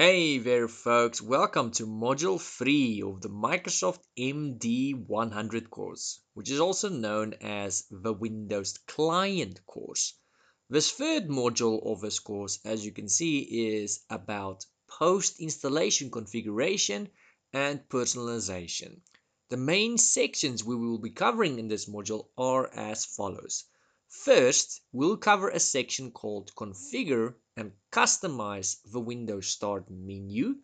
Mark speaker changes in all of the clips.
Speaker 1: Hey there folks, welcome to Module 3 of the Microsoft MD-100 course, which is also known as the Windows Client course. This third module of this course, as you can see, is about post-installation configuration and personalization. The main sections we will be covering in this module are as follows. First, we'll cover a section called Configure and Customize the Windows Start menu.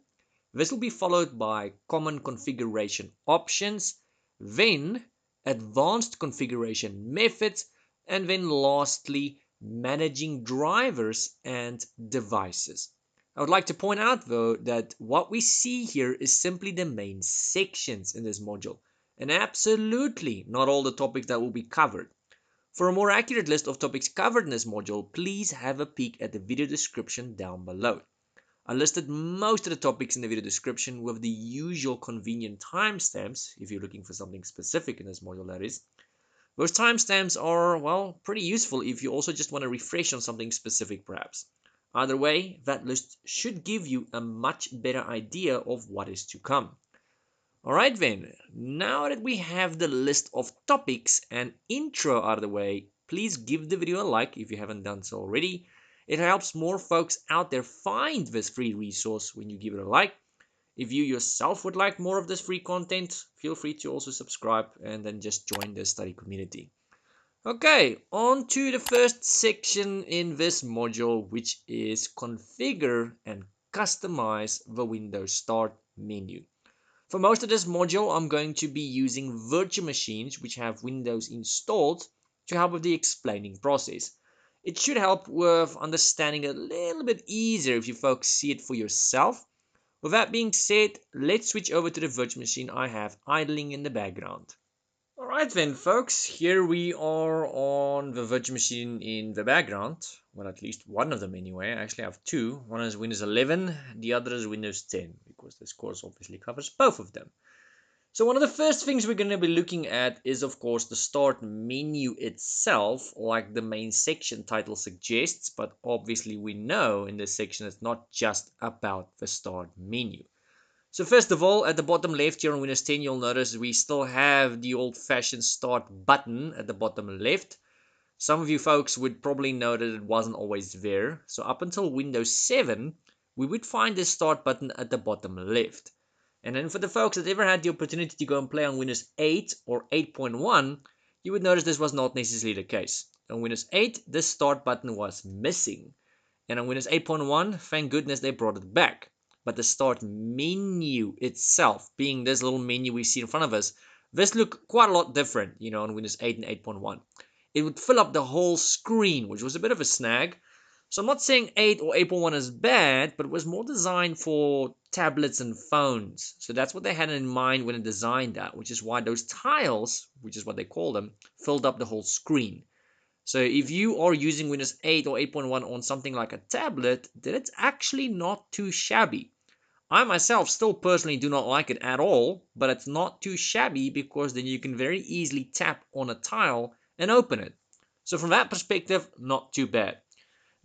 Speaker 1: This will be followed by Common Configuration Options, then Advanced Configuration Methods, and then lastly, Managing Drivers and Devices. I would like to point out though that what we see here is simply the main sections in this module, and absolutely not all the topics that will be covered. For a more accurate list of topics covered in this module, please have a peek at the video description down below. I listed most of the topics in the video description with the usual convenient timestamps, if you're looking for something specific in this module, that is. Those timestamps are, well, pretty useful if you also just want to refresh on something specific, perhaps. Either way, that list should give you a much better idea of what is to come. Alright then, now that we have the list of topics and intro out of the way, please give the video a like if you haven't done so already. It helps more folks out there find this free resource when you give it a like. If you yourself would like more of this free content, feel free to also subscribe and then just join the study community. Okay, on to the first section in this module, which is configure and customize the Windows Start menu. For most of this module, I'm going to be using virtual machines which have Windows installed to help with the explaining process. It should help with understanding a little bit easier if you folks see it for yourself. With that being said, let's switch over to the virtual machine I have idling in the background. Alright then folks, here we are on the virtual machine in the background. Well, at least one of them anyway. I actually have two. One is Windows 11, the other is Windows 10, because this course obviously covers both of them. So one of the first things we're going to be looking at is of course the start menu itself, like the main section title suggests, but obviously we know in this section it's not just about the start menu. So first of all, at the bottom left here on Windows 10, you'll notice we still have the old-fashioned start button at the bottom left. Some of you folks would probably know that it wasn't always there. So up until Windows 7, we would find this start button at the bottom left. And then for the folks that ever had the opportunity to go and play on Windows 8 or 8.1, you would notice this was not necessarily the case. On Windows 8, this start button was missing. And on Windows 8.1, thank goodness they brought it back. But the start menu itself, being this little menu we see in front of us, this looked quite a lot different, on Windows 8 and 8.1. It would fill up the whole screen, which was a bit of a snag. So I'm not saying 8 or 8.1 is bad, but it was more designed for tablets and phones. So that's what they had in mind when they designed that, which is why those tiles, which is what they call them, filled up the whole screen. So if you are using Windows 8 or 8.1 on something like a tablet, then it's actually not too shabby. I myself still personally do not like it at all, but it's not too shabby because then you can very easily tap on a tile and open it. So from that perspective, not too bad.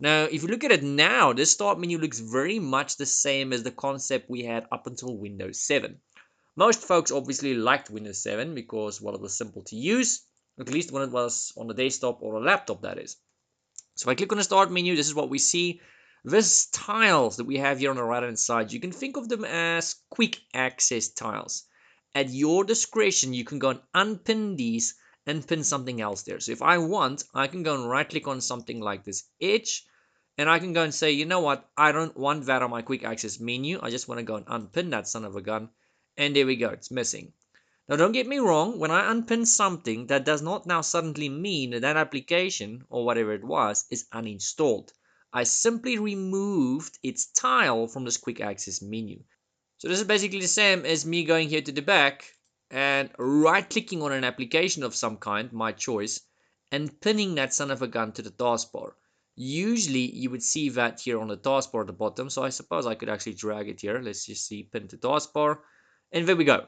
Speaker 1: Now, if you look at it now, this start menu looks very much the same as the concept we had up until Windows 7. Most folks obviously liked Windows 7 because, well, it was simple to use, at least when it was on a desktop or a laptop, that is. So if I click on the start menu, this is what we see. These tiles that we have here on the right hand side, you can think of them as quick access tiles. At your discretion, you can go and unpin these and pin something else there. So if I want, I can go and right click on something like this edge, and I can go and say, you know what, I don't want that on my quick access menu. I just want to go and unpin that son of a gun. And there we go, it's missing. Now don't get me wrong, when I unpin something, that does not now suddenly mean that that application, or whatever it was, is uninstalled. I simply removed its tile from this quick access menu. So this is basically the same as me going here to the back and right clicking on an application of some kind, my choice, and pinning that son of a gun to the taskbar. Usually you would see that here on the taskbar at the bottom, so I suppose I could actually drag it here. Let's just see pin to taskbar, and there we go.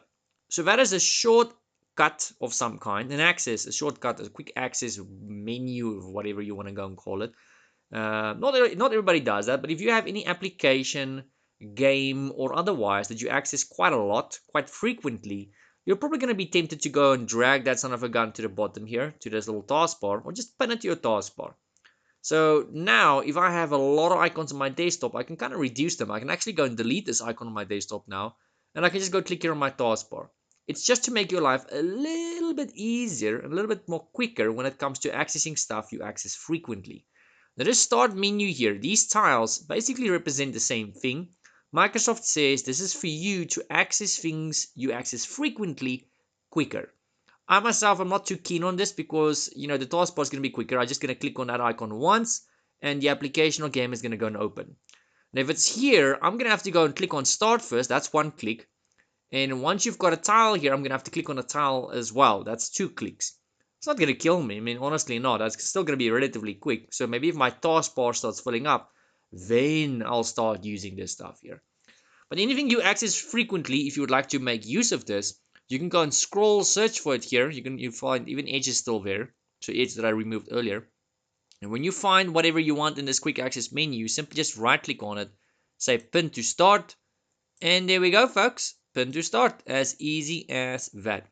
Speaker 1: So that is a shortcut of some kind, an access, a shortcut, a quick access menu, whatever you want to go and call it. Not everybody does that, but if you have any application, game or otherwise that you access quite a lot, quite frequently, you're probably going to be tempted to go and drag that son of a gun to the bottom here, to this little taskbar, or just pin it to your taskbar. So now, if I have a lot of icons on my desktop, I can kind of reduce them. I can actually go and delete this icon on my desktop now, and I can just go click here on my taskbar. It's just to make your life a little bit easier, a little bit more quicker when it comes to accessing stuff you access frequently. Now this start menu here, these tiles basically represent the same thing. Microsoft says this is for you to access things you access frequently quicker. I myself am not too keen on this because, the taskbar is going to be quicker. I'm just going to click on that icon once and the application or game is going to go and open. Now if it's here, I'm going to have to go and click on start first. That's one click. And once you've got a tile here, I'm going to have to click on a tile as well. That's 2 clicks. It's not going to kill me. I mean, honestly not. That's still going to be relatively quick. So maybe if my taskbar starts filling up, then I'll start using this stuff here. But anything you access frequently, if you would like to make use of this, you can go and scroll, search for it here. You find even Edge is still there. So Edge that I removed earlier. And when you find whatever you want in this quick access menu, simply just right click on it, say pin to start, and there we go, folks. Pin to start. As easy as that.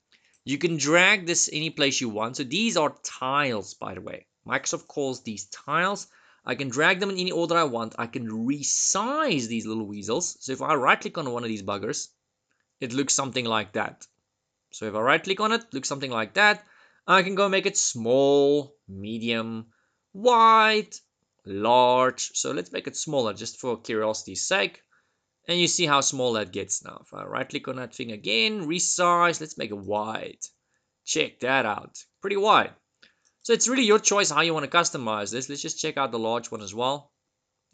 Speaker 1: You can drag this any place you want. So these are tiles, by the way. Microsoft calls these tiles. I can drag them in any order I want. I can resize these little weasels. So if I right click on one of these buggers, it looks something like that. So if I right click on it, it looks something like that. I can go make it small, medium, wide, large. So let's make it smaller just for curiosity's sake. And you see how small that gets now. If I right click on that thing again, resize, let's make it wide. Check that out. Pretty wide. So it's really your choice how you want to customize this. Let's just check out the large one as well.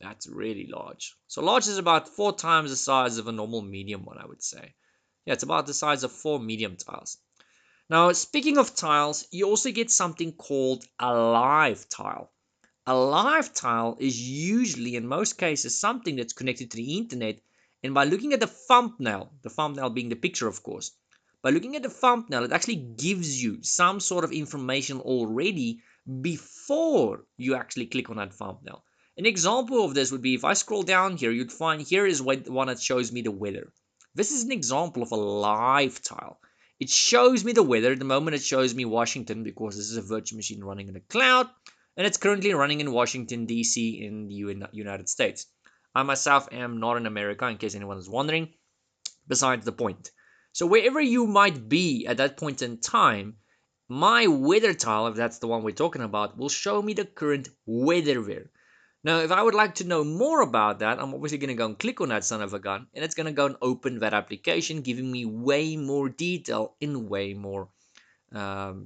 Speaker 1: That's really large. So large is about 4 times the size of a normal medium one, I would say. Yeah, it's about the size of 4 medium tiles. Now, speaking of tiles, you also get something called a live tile. A live tile is usually, in most cases, something that's connected to the internet, and by looking at the thumbnail being the picture, of course, by looking at the thumbnail, it actually gives you some sort of information already before you actually click on that thumbnail. An example of this would be if I scroll down here, you'd find here is one that shows me the weather. This is an example of a live tile. It shows me the weather the moment it shows me Washington, because this is a virtual machine running in the cloud, and it's currently running in Washington, D.C. in the United States. I myself am not in America, in case anyone is wondering, besides the point. So wherever you might be at that point in time, my weather tile, if that's the one we're talking about, will show me the current weather there. Now, if I would like to know more about that, I'm obviously going to go and click on that son of a gun, and it's going to go and open that application, giving me way more detail in way more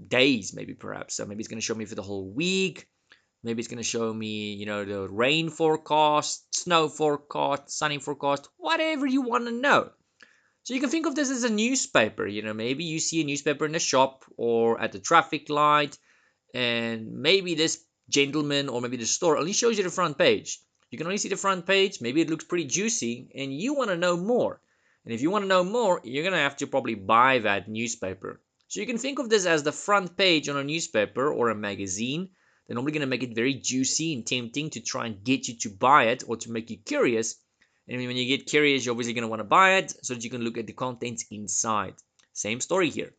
Speaker 1: days, maybe perhaps. So maybe it's going to show me for the whole week. Maybe it's going to show me, the rain forecast, snow forecast, sunny forecast, whatever you want to know. So you can think of this as a newspaper. Maybe you see a newspaper in the shop or at the traffic light, and maybe this gentleman or maybe the store only shows you the front page. You can only see the front page. Maybe it looks pretty juicy and you want to know more. And if you want to know more, you're going to have to probably buy that newspaper. So you can think of this as the front page on a newspaper or a magazine. They're normally going to make it very juicy and tempting to try and get you to buy it or to make you curious. And when you get curious, you're obviously going to want to buy it so that you can look at the contents inside. Same story here.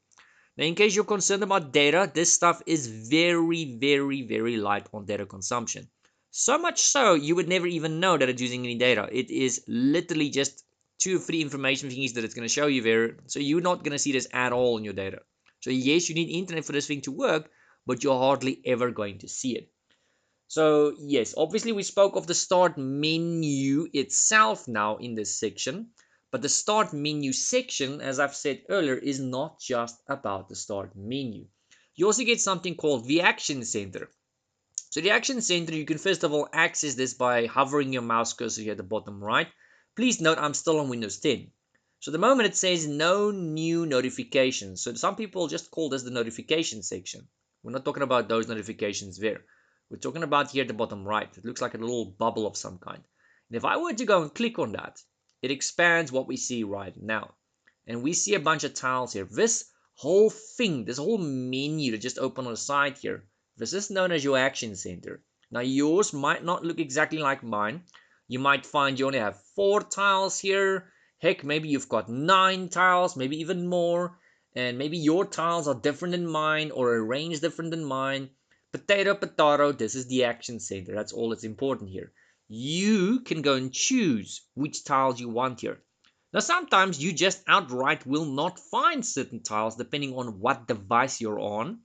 Speaker 1: Now, in case you're concerned about data, this stuff is very, very, very light on data consumption. So much so, you would never even know that it's using any data. It is literally just 2 or 3 information things that it's going to show you there. So you're not going to see this at all in your data. So yes, you need internet for this thing to work, but you're hardly ever going to see it. So yes, obviously we spoke of the start menu itself now in this section. But the start menu section, as I've said earlier, is not just about the start menu. You also get something called the Action Center. So the Action Center, you can first of all access this by hovering your mouse cursor here at the bottom right. Please note I'm still on Windows 10. So the moment it says no new notifications. So some people just call this the notification section. We're not talking about those notifications there. We're talking about here at the bottom right. It looks like a little bubble of some kind. And if I were to go and click on that, it expands what we see right now. And we see a bunch of tiles here. This whole thing, this whole menu that just opened on the side here, this is known as your Action Center. Now yours might not look exactly like mine. You might find you only have 4 tiles here. Heck, maybe you've got 9 tiles, maybe even more. And maybe your tiles are different than mine or arranged different than mine. Potato, potato, this is the action center. That's all that's important here. You can go and choose which tiles you want here. Now, sometimes you just outright will not find certain tiles depending on what device you're on.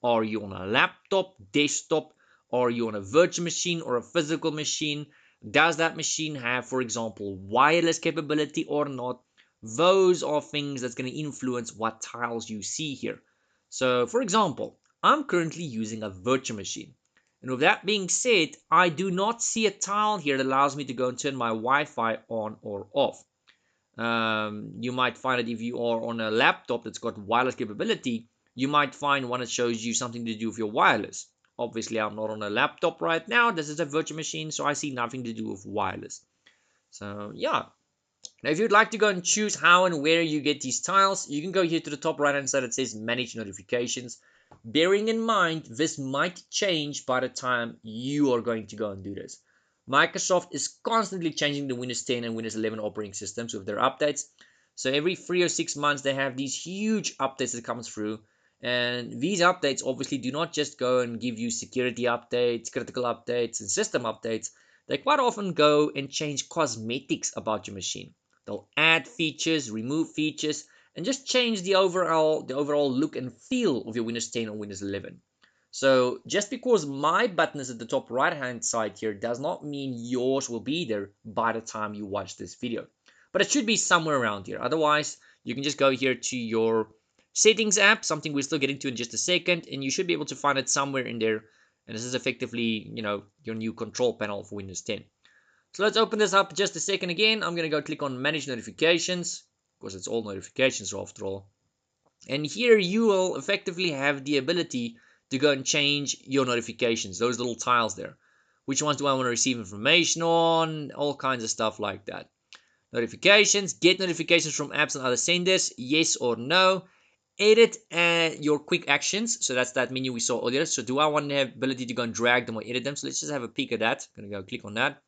Speaker 1: Are you on a laptop, desktop? Are you on a virtual machine or a physical machine? Does that machine have, for example, wireless capability or not? Those are things that's going to influence what tiles you see here. So, for example, I'm currently using a virtual machine. And with that being said, I do not see a tile here that allows me to go and turn my Wi-Fi on or off. You might find that if you are on a laptop that's got wireless capability, you might find one that shows you something to do with your wireless. Obviously, I'm not on a laptop right now. This is a virtual machine, so I see nothing to do with wireless. So, yeah. Now, if you'd like to go and choose how and where you get these tiles, you can go here to the top right hand side. It says Manage Notifications. Bearing in mind, this might change by the time you are going to go and do this. Microsoft is constantly changing the Windows 10 and Windows 11 operating systems with their updates. So every 3 or 6 months, they have these huge updates that come through. And these updates obviously do not just go and give you security updates, critical updates, and system updates. They quite often go and change cosmetics about your machine. They'll add features, remove features, and just change the overall look and feel of your Windows 10 or Windows 11. So just because my button is at the top right hand side here does not mean yours will be there by the time you watch this video. But it should be somewhere around here. Otherwise, you can just go here to your settings app, something we'll still get into in just a second, and you should be able to find it somewhere in there. And this is effectively, your new control panel for Windows 10. So let's open this up just a second again. I'm going to go click on Manage Notifications, because it's all notifications after all. And here you will effectively have the ability to go and change your notifications, those little tiles there. Which ones do I want to receive information on? All kinds of stuff like that. Notifications, get notifications from apps and other senders, yes or no. Edit your quick actions. So that's that menu we saw earlier. So do I want to have ability to go and drag them or edit them? So let's just have a peek at that. I'm going to go click on that.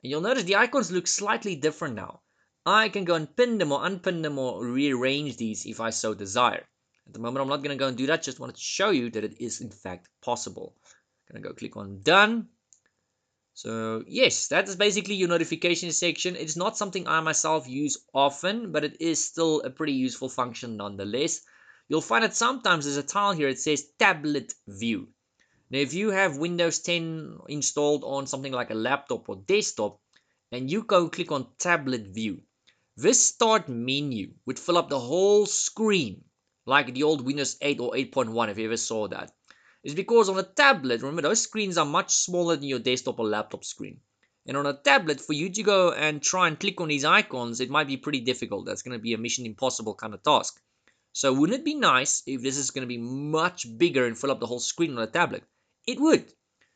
Speaker 1: And you'll notice the icons look slightly different now. I can go and pin them or unpin them or rearrange these if I so desire. At the moment I'm not going to go and do that, just wanted to show you that it is in fact possible. I'm going to go click on done. So yes, that is basically your notification section. It's not something I myself use often, but it is still a pretty useful function nonetheless. You'll find that sometimes there's a tile here, it says tablet view. Now, if you have Windows 10 installed on something like a laptop or desktop, and you go click on tablet view, this start menu would fill up the whole screen, like the old Windows 8 or 8.1, if you ever saw that. It's because on a tablet, remember, those screens are much smaller than your desktop or laptop screen. And on a tablet, for you to go and try and click on these icons, it might be pretty difficult. That's going to be a mission impossible kind of task. So wouldn't it be nice if this is going to be much bigger and fill up the whole screen on a tablet? It would.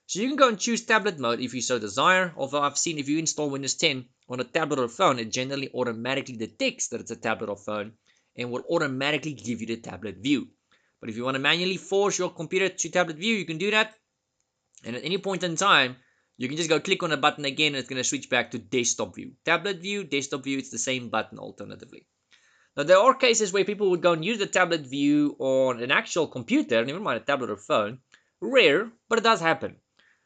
Speaker 1: So you can go and choose tablet mode if you so desire, although I've seen if you install Windows 10 on a tablet or phone, it generally automatically detects that it's a tablet or phone and will automatically give you the tablet view. But if you want to manually force your computer to tablet view, you can do that. And at any point in time, you can just go click on a button again and it's going to switch back to desktop view. Tablet view, desktop view, it's the same button alternatively. Now, there are cases where people would go and use the tablet view on an actual computer, never mind a tablet or phone. Rare, but it does happen.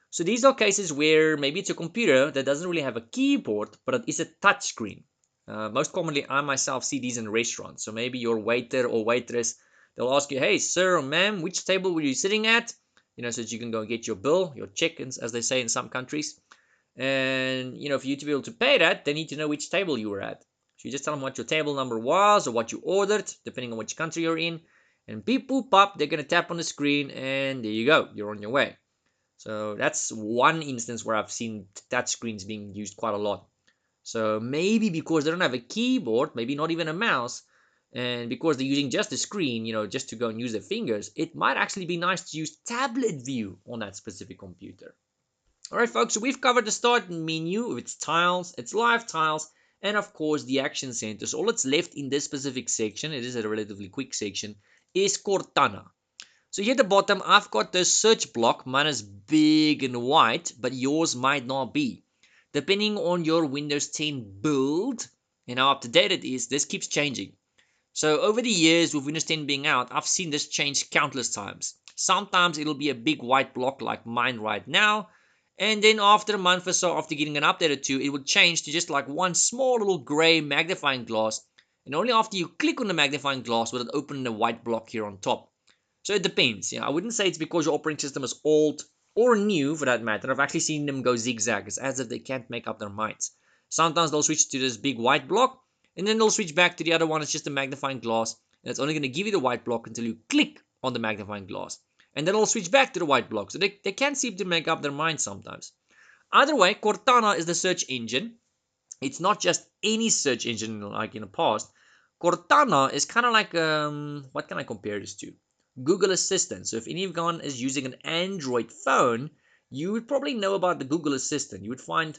Speaker 1: So these are cases where maybe it's a computer that doesn't really have a keyboard, but it is a touch screen. Most commonly, I myself see these in restaurants. So maybe your waiter or waitress, they'll ask you, hey, sir or ma'am, which table were you sitting at? So that you can go and get your bill, your check, as they say in some countries. And, for you to be able to pay that, they need to know which table you were at. So you just tell them what your table number was or what you ordered, depending on which country you're in. And beep, boop, pop, they're going to tap on the screen, and there you go. You're on your way. So that's one instance where I've seen touch screens being used quite a lot. So maybe because they don't have a keyboard, maybe not even a mouse, and because they're using just a screen, just to go and use their fingers, it might actually be nice to use tablet view on that specific computer. Alright folks, so we've covered the start menu with its tiles, its live tiles, and of course the action center. So all that's left in this specific section, it is a relatively quick section, is Cortana. So here at the bottom, I've got this search block. Mine is big and white, but yours might not be. depending on your Windows 10 build and how up to date it is, this keeps changing. So over the years with Windows 10 being out, I've seen this change countless times. Sometimes it'll be a big white block like mine right now, and then after a month or so, after getting an update or two, it will change to just like one small little gray magnifying glass, and only after you click on the magnifying glass will it open the white block here on top. So it depends. I wouldn't say it's because your operating system is old or new for that matter. I've actually seen them go zigzag. It's as if they can't make up their minds. Sometimes they'll switch to this big white block, and then they'll switch back to the other one. It's just a magnifying glass, and it's only going to give you the white block until you click on the magnifying glass. And then it'll switch back to the white block. So they can't seem to make up their minds sometimes. Either way, Cortana is the search engine. It's not just any search engine like in the past. Cortana is kind of like, what can I compare this to? Google Assistant. So if anyone is using an Android phone, you would probably know about the Google Assistant. You would find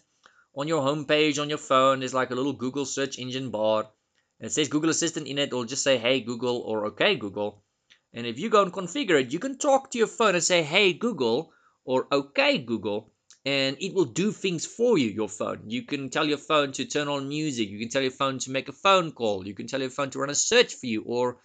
Speaker 1: on your homepage on your phone, there's like a little Google search engine bar. And it says Google Assistant in it. It'll just say, hey Google or okay Google. And if you go and configure it, you can talk to your phone and say, hey Google or okay Google, and it will do things for you, your phone. You can tell your phone to turn on music. You can tell your phone to make a phone call. You can tell your phone to run a search for you or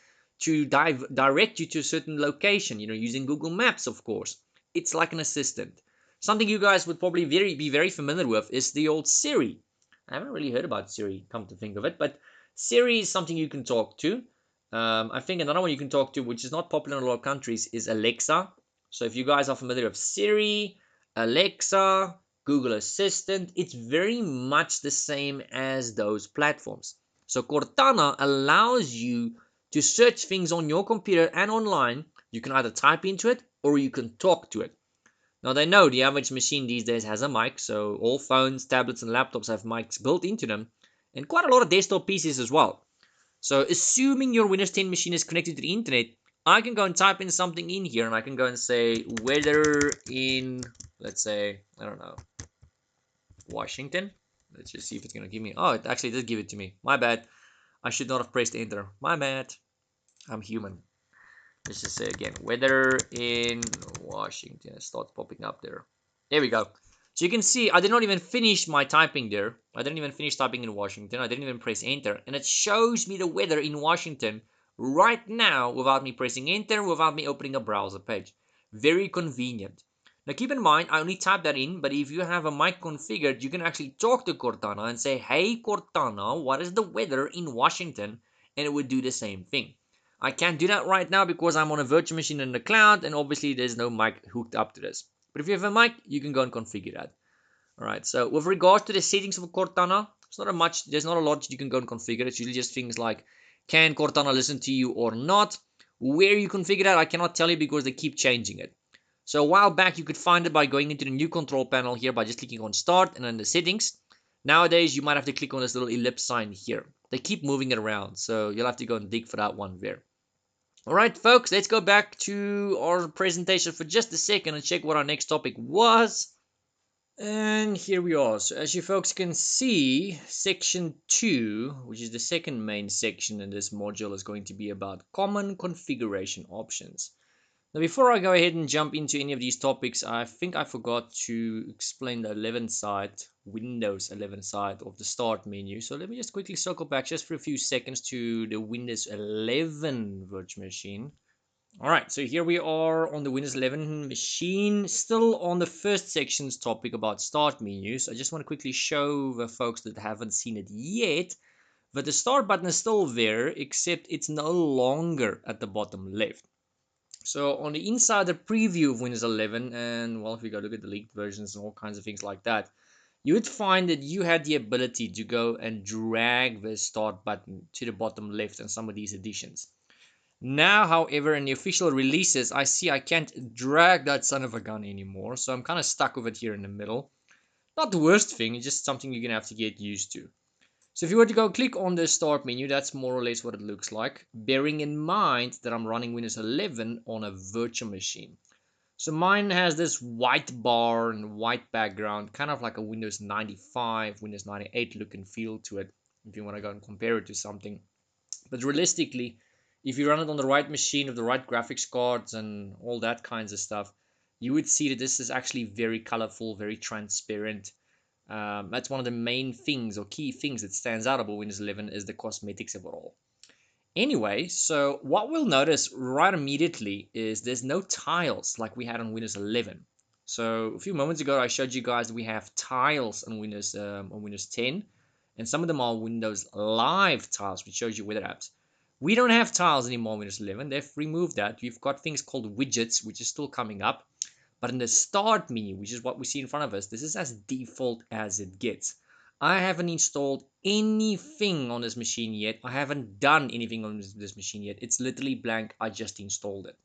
Speaker 1: to direct you to a certain location, using Google Maps, of course. It's like an assistant. Something you guys would probably be very familiar with is the old Siri. I haven't really heard about Siri, come to think of it, but Siri is something you can talk to. I think another one you can talk to, which is not popular in a lot of countries, is Alexa. So if you guys are familiar with Siri, Alexa, Google Assistant, it's very much the same as those platforms. So Cortana allows you to search things on your computer and online. You can either type into it or you can talk to it. Now they know the average machine these days has a mic, so all phones, tablets, and laptops have mics built into them, and quite a lot of desktop PCs as well. So assuming your Windows 10 machine is connected to the internet, I can go and type in something in here and I can go and say weather in, let's say, I don't know, Washington. Let's just see if it's going to give me. Oh, it actually did give it to me. My bad. I should not have pressed enter. My bad. I'm human. Let's just say again, weather in Washington. It starts popping up there. There we go. So you can see I did not even finish my typing there. I didn't even finish typing in Washington. I didn't even press enter. And it shows me the weather in Washington right now without me pressing enter, without me opening a browser page. Very convenient. Now keep in mind, I only typed that in, but if you have a mic configured, you can actually talk to Cortana and say, hey Cortana, what is the weather in Washington? And it would do the same thing. I can't do that right now because I'm on a virtual machine in the cloud and obviously there's no mic hooked up to this. But if you have a mic, you can go and configure that. Alright, so with regards to the settings of Cortana, there's not a lot you can go and configure. It's usually just things like, can Cortana listen to you or not? Where you configure that, I cannot tell you because they keep changing it. So a while back, you could find it by going into the new control panel here by just clicking on start and then the settings. Nowadays, you might have to click on this little ellipse sign here. They keep moving it around, so you'll have to go and dig for that one there. Alright folks, let's go back to our presentation for just a second and check what our next topic was. And here we are. So as you folks can see, section 2, which is the second main section in this module, is going to be about common configuration options. Now before I go ahead and jump into any of these topics, I think I forgot to explain the 11 side, Windows 11 side of the start menu. So let me just quickly circle back just for a few seconds to the Windows 11 virtual machine. Alright, so here we are on the Windows 11 machine, still on the first section's topic about start menus. I just want to quickly show the folks that haven't seen it yet that the start button is still there, except it's no longer at the bottom left. So on the insider preview of Windows 11, and well, if we go look at the leaked versions and all kinds of things like that, you would find that you had the ability to go and drag the start button to the bottom left in some of these editions. Now, however, in the official releases, I see I can't drag that son of a gun anymore, so I'm kind of stuck with it here in the middle. Not the worst thing, it's just something you're going to have to get used to. So if you were to go click on the start menu, that's more or less what it looks like, bearing in mind that I'm running Windows 11 on a virtual machine. So mine has this white bar and white background, kind of like a Windows 95, Windows 98 look and feel to it, if you want to go and compare it to something. But realistically, if you run it on the right machine with the right graphics cards and all that kinds of stuff, you would see that this is actually very colorful, very transparent. That's one of the main things or key things that stands out about Windows 11 is the cosmetics of it all. Anyway, so what we'll notice right immediately is there's no tiles like we had on Windows 11. So a few moments ago, I showed you guys that we have tiles on Windows 10, and some of them are Windows Live tiles, which shows you weather apps. We don't have tiles anymore on Windows 11. They've removed that. We've got things called widgets, which is still coming up. But in the start menu, which is what we see in front of us, this is as default as it gets. I haven't installed anything on this machine yet. I haven't done anything on this machine yet. It's literally blank. I just installed it.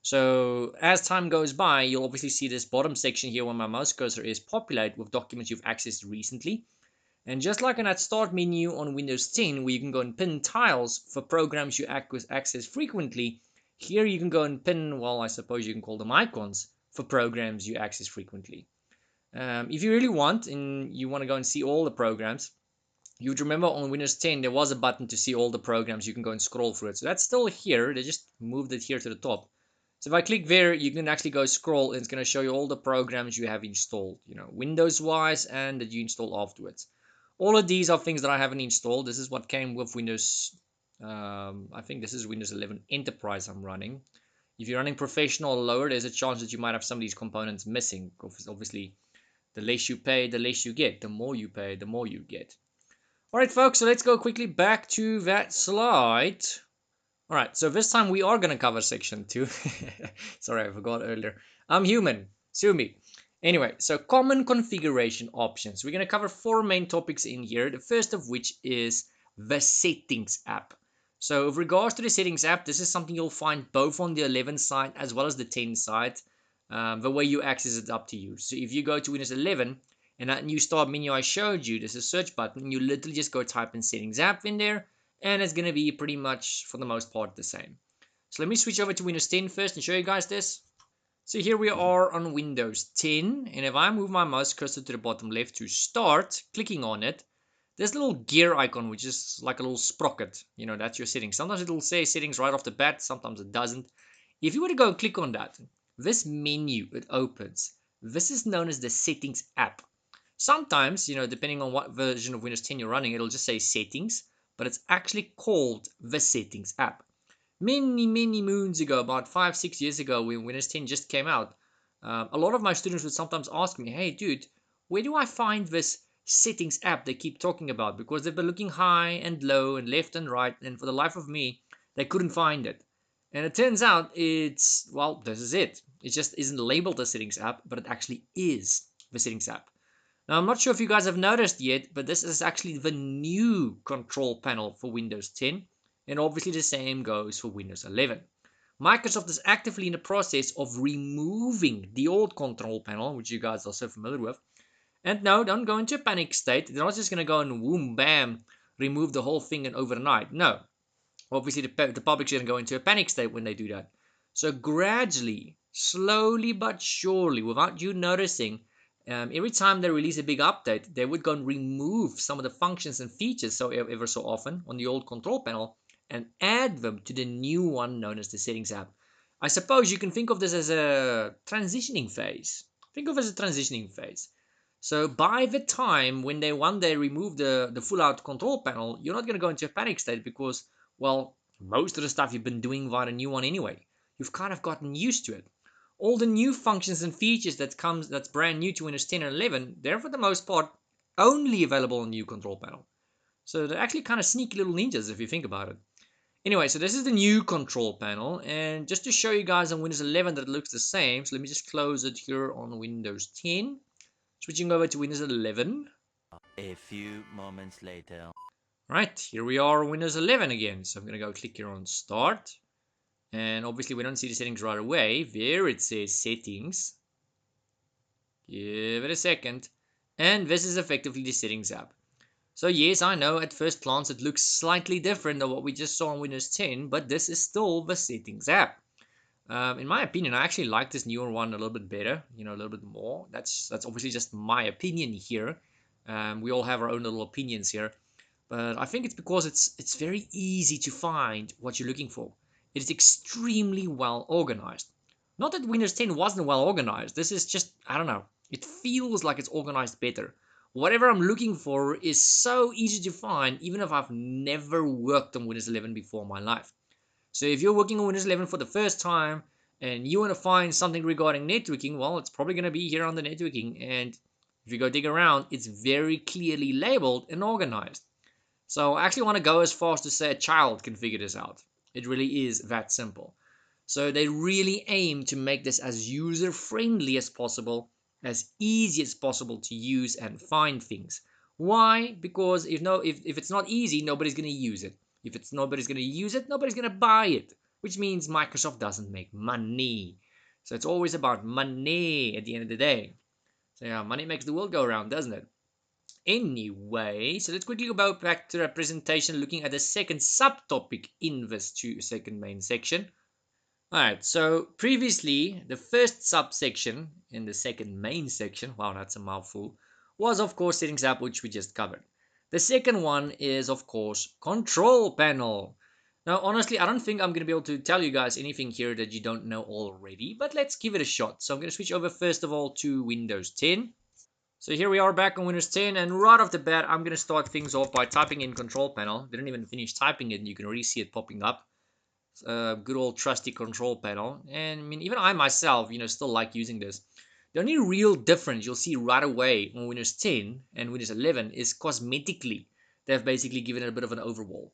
Speaker 1: So as time goes by, you'll obviously see this bottom section here where my mouse cursor is populated with documents you've accessed recently. And just like in that start menu on Windows 10, where you can go and pin tiles for programs you access frequently, here you can go and pin, well, I suppose you can call them icons for programs you access frequently. If you really want and you want to go and see all the programs, you would remember on Windows 10 there was a button to see all the programs. You can go and scroll through it. So that's still here. They just moved it here to the top. So if I click there, you can actually go scroll and it's going to show you all the programs you have installed, Windows wise and that you install afterwards. All of these are things that I haven't installed. This is what came with Windows. I think this is Windows 11 Enterprise I'm running. If you're running professional or lower, there's a chance that you might have some of these components missing. Obviously, the less you pay, the less you get. The more you pay, the more you get. All right, folks, so let's go quickly back to that slide. All right, so this time we are going to cover section 2. Sorry, I forgot earlier. I'm human. Sue me. Anyway, so common configuration options. We're going to cover 4 main topics in here. The first of which is the settings app. So with regards to the settings app, this is something you'll find both on the 11 side as well as the 10 side. The way you access it up to you. So if you go to Windows 11 and that new start menu I showed you, there's a search button. You literally just go type in settings app in there, and it's going to be pretty much for the most part the same. So let me switch over to Windows 10 first and show you guys this. So here we are on Windows 10, and if I move my mouse cursor to the bottom left to start, clicking on it, there's a little gear icon, which is like a little sprocket. That's your settings. Sometimes it'll say settings right off the bat, sometimes it doesn't. If you were to go and click on that, this menu, it opens. This is known as the settings app. Sometimes, depending on what version of Windows 10 you're running, it'll just say settings, but it's actually called the settings app. Many moons ago, about 5-6 years ago, when Windows 10 just came out, a lot of my students would sometimes ask me, hey dude, where do I find this settings app they keep talking about? Because they've been looking high and low and left and right, and for the life of me, they couldn't find it. And it turns out well, this is it. It just isn't labeled a settings app, but it actually is the settings app. Now, I'm not sure if you guys have noticed yet, but this is actually the new control panel for Windows 10, and obviously the same goes for Windows 11. Microsoft is actively in the process of removing the old control panel, which you guys are so familiar with. And no, don't go into a panic state. They're not just going to go and boom, bam, remove the whole thing and overnight. No. Obviously, the public shouldn't go into a panic state when they do that. So gradually, slowly but surely, without you noticing, every time they release a big update, they would go and remove some of the functions and features ever so often on the old control panel and add them to the new one known as the settings app. I suppose you can think of this as a transitioning phase. Think of it as a transitioning phase. So by the time when they one day remove the full out control panel, you're not going to go into a panic state because, well, most of the stuff you've been doing via the new one anyway. You've kind of gotten used to it. All the new functions and features that's brand new to Windows 10 and 11, they're for the most part only available on the new control panel. So they're actually kind of sneaky little ninjas if you think about it. Anyway, so this is the new control panel, and just to show you guys on Windows 11 that it looks the same, so let me just close it here on Windows 10. Switching over to Windows 11.
Speaker 2: A few moments later.
Speaker 1: Right, here we are on Windows 11 again. So I'm going to go click here on Start. And obviously we don't see the settings right away. There it says Settings. Give it a second. And this is effectively the Settings app. So yes, I know at first glance it looks slightly different than what we just saw on Windows 10, but this is still the Settings app. In my opinion, I actually like this newer one a little bit better, a little bit more. That's obviously just my opinion here. We all have our own little opinions here. But I think it's because it's very easy to find what you're looking for. It is extremely well organized. Not that Windows 10 wasn't well organized. This is just, I don't know, it feels like it's organized better. whatever I'm looking for is so easy to find, even if I've never worked on Windows 11 before in my life. So if you're working on Windows 11 for the first time and you want to find something regarding networking, well, it's probably going to be here on the networking. And if you go dig around, it's very clearly labeled and organized. So I actually want to go as far as to say a child can figure this out. It really is that simple. So they really aim to make this as user friendly as possible, as easy as possible to use and find things. Why? Because if it's not easy, nobody's going to use it. If it's nobody's going to use it, nobody's going to buy it, which means Microsoft doesn't make money. So it's always about money at the end of the day. So yeah, money makes the world go around, doesn't it? Anyway, so let's quickly go back to the presentation looking at the second subtopic in this second main section. Alright, so previously the first subsection in the second main section, wow, that's a mouthful, was of course settings app, which we just covered. The second one is of course control panel. Now, honestly, I don't think I'm going to be able to tell you guys anything here that you don't know already, but let's give it a shot. So I'm going to switch over first of all to Windows 10. So here we are back on Windows 10, and right off the bat, I'm going to start things off by typing in control panel. Didn't even finish typing it, and you can already see it popping up. Good old trusty control panel. And I mean, even I myself, still like using this. The only real difference you'll see right away on Windows 10 and Windows 11 is cosmetically. They've basically given it a bit of an overhaul.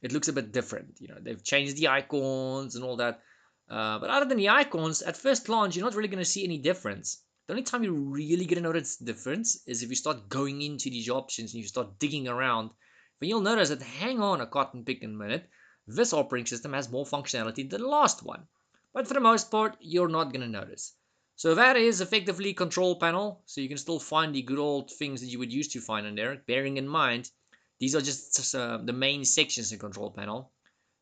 Speaker 1: It looks a bit different. They've changed the icons and all that. But other than the icons, at first glance, you're not really going to see any difference. The only time you're really going to notice the difference is if you start going into these options and you start digging around. Then you'll notice that, hang on a cotton picking minute, this operating system has more functionality than the last one. But for the most part, you're not going to notice. So that is effectively control panel. So you can still find the good old things that you would used to find in there, bearing in mind these are just the main sections in control panel.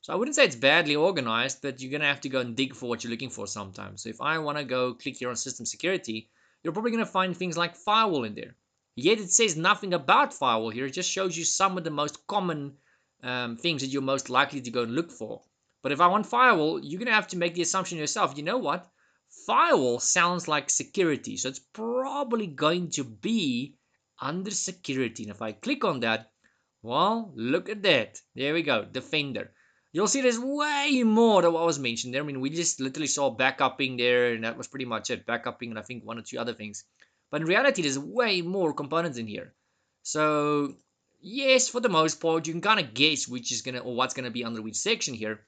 Speaker 1: So I wouldn't say it's badly organized, but you're going to have to go and dig for what you're looking for sometimes. So if I want to go click here on system security, you're probably going to find things like firewall in there. Yet it says nothing about firewall here. It just shows you some of the most common things that you're most likely to go and look for. But if I want firewall, you're going to have to make the assumption yourself. You know what? Firewall sounds like security. So it's probably going to be under security. And if I click on that, well, look at that. There we go. Defender. You'll see there's way more than what was mentioned there. I mean, we just literally saw backupping there, and that was pretty much it. Backupping and I think one or two other things. But in reality, there's way more components in here. So, yes, for the most part, you can kind of guess which is gonna or what's gonna be under which section here.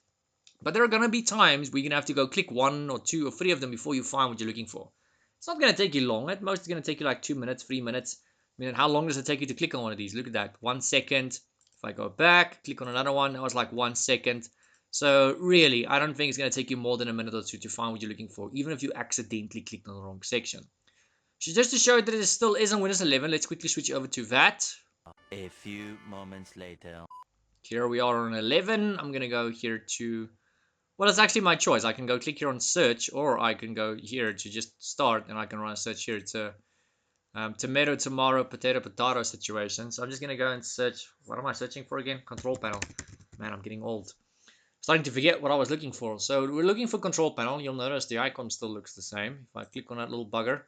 Speaker 1: But there are gonna be times where you're gonna have to go click one or two or three of them before you find what you're looking for. It's not gonna take you long. At most, it's gonna take you like 2 minutes, 3 minutes. I mean, how long does it take you to click on one of these? Look at that, 1 second. If I go back, click on another one, that was like 1 second. So really, I don't think it's gonna take you more than a minute or two to find what you're looking for, even if you accidentally clicked on the wrong section. So just to show that it still is on Windows 11, let's quickly switch over to that.
Speaker 2: A few moments later.
Speaker 1: Here we are on 11. I'm gonna go here to, well, it's actually my choice. I can go click here on search, or I can go here to just start, and I can run a search here to tomato, tomato, potato, potato situation. So I'm just gonna go and search. What am I searching for again? Control panel. Man, I'm getting old. Starting to forget what I was looking for. So we're looking for control panel. You'll notice the icon still looks the same. If I click on that little bugger,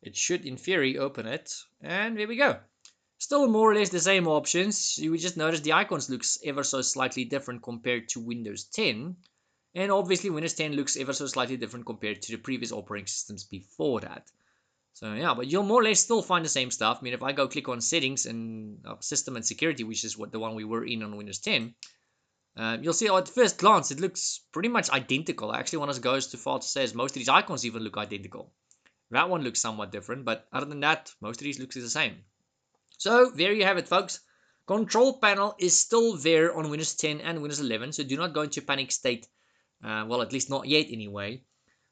Speaker 1: it should, in theory, open it. And there we go. Still more or less the same options. You would just notice the icons looks ever so slightly different compared to Windows 10. And obviously Windows 10 looks ever so slightly different compared to the previous operating systems before that. So yeah, but you'll more or less still find the same stuff. I mean, if I go click on settings and system and security, which is what the one we were in on Windows 10, you'll see at first glance it looks pretty much identical. I actually want to go as far to say as most of these icons even look identical. That one looks somewhat different, but other than that, most of these looks the same. So there you have it, folks. Control panel is still there on Windows 10 and Windows 11, so do not go into panic state. Well, at least not yet anyway.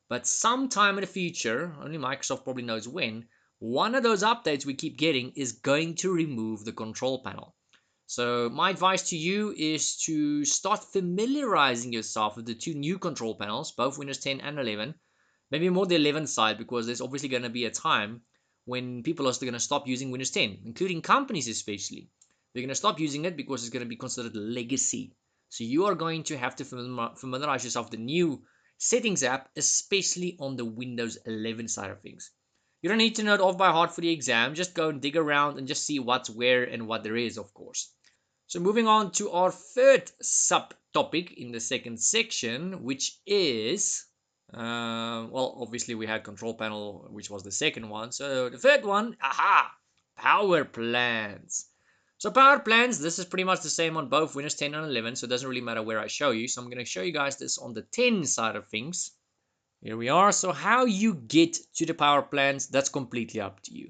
Speaker 1: But sometime in the future, only Microsoft probably knows when, one of those updates we keep getting is going to remove the control panel. So my advice to you is to start familiarizing yourself with the two new control panels, both Windows 10 and 11. Maybe more the 11 side, because there's obviously going to be a time when people are still going to stop using Windows 10, including companies especially. They're going to stop using it because it's going to be considered legacy. So you are going to have to familiarize yourself with the new settings app, especially on the Windows 11 side of things. You don't need to know it off by heart for the exam. Just go and dig around and just see what's where and what there is, of course. So moving on to our third subtopic in the second section, which is, well, obviously we had control panel, which was the second one. So the third one, aha, power plans. So power plans, this is pretty much the same on both Windows 10 and 11, so it doesn't really matter where I show you. So I'm going to show you guys this on the 10 side of things. Here we are. So how you get to the power plans, that's completely up to you.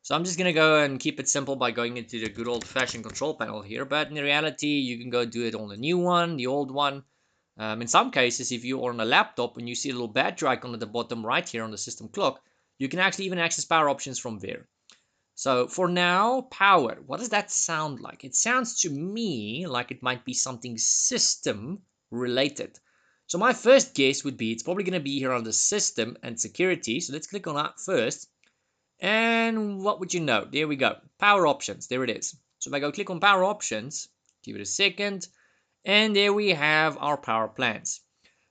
Speaker 1: So I'm just going to go and keep it simple by going into the good old-fashioned control panel here. But in reality, you can go do it on the new one, the old one. In some cases, if you're on a laptop and you see a little battery icon at the bottom right here on the system clock, you can actually even access power options from there. So for now, power, what does that sound like? It sounds to me like it might be something system related. So my first guess would be it's probably going to be here under system and security. So let's click on that first. And what would you know? There we go. Power options. There it is. So if I go click on power options, give it a second. And there we have our power plans.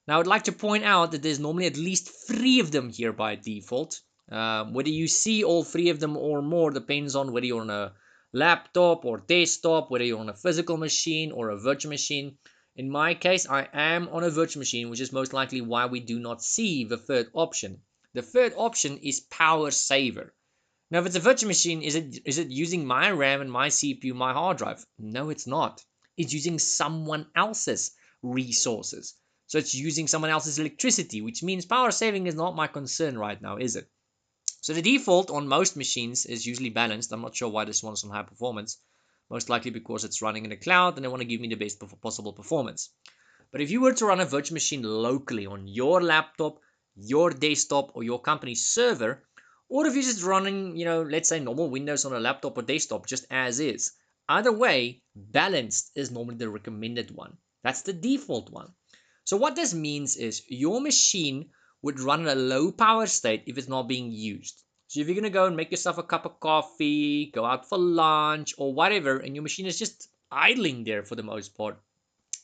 Speaker 1: Now, I'd like to point out that there's normally at least 3 of them here by default. Whether you see all 3 of them or more depends on whether you're on a laptop or desktop, whether you're on a physical machine or a virtual machine. In my case, I am on a virtual machine, which is most likely why we do not see the third option. The third option is power saver. Now, if it's a virtual machine, is it using my RAM and my CPU, my hard drive? No, it's not. It's using someone else's resources. So it's using someone else's electricity, which means power saving is not my concern right now, is it? So the default on most machines is usually balanced. I'm not sure why this one's on high performance. Most likely because it's running in the cloud and they want to give me the best possible performance. But if you were to run a virtual machine locally on your laptop, your desktop, or your company's server, or if you're just running, let's say normal Windows on a laptop or desktop just as is, either way, balanced is normally the recommended one. That's the default one. So what this means is your machine would run at a low power state if it's not being used. So if you're going to go and make yourself a cup of coffee, go out for lunch or whatever, and your machine is just idling there for the most part,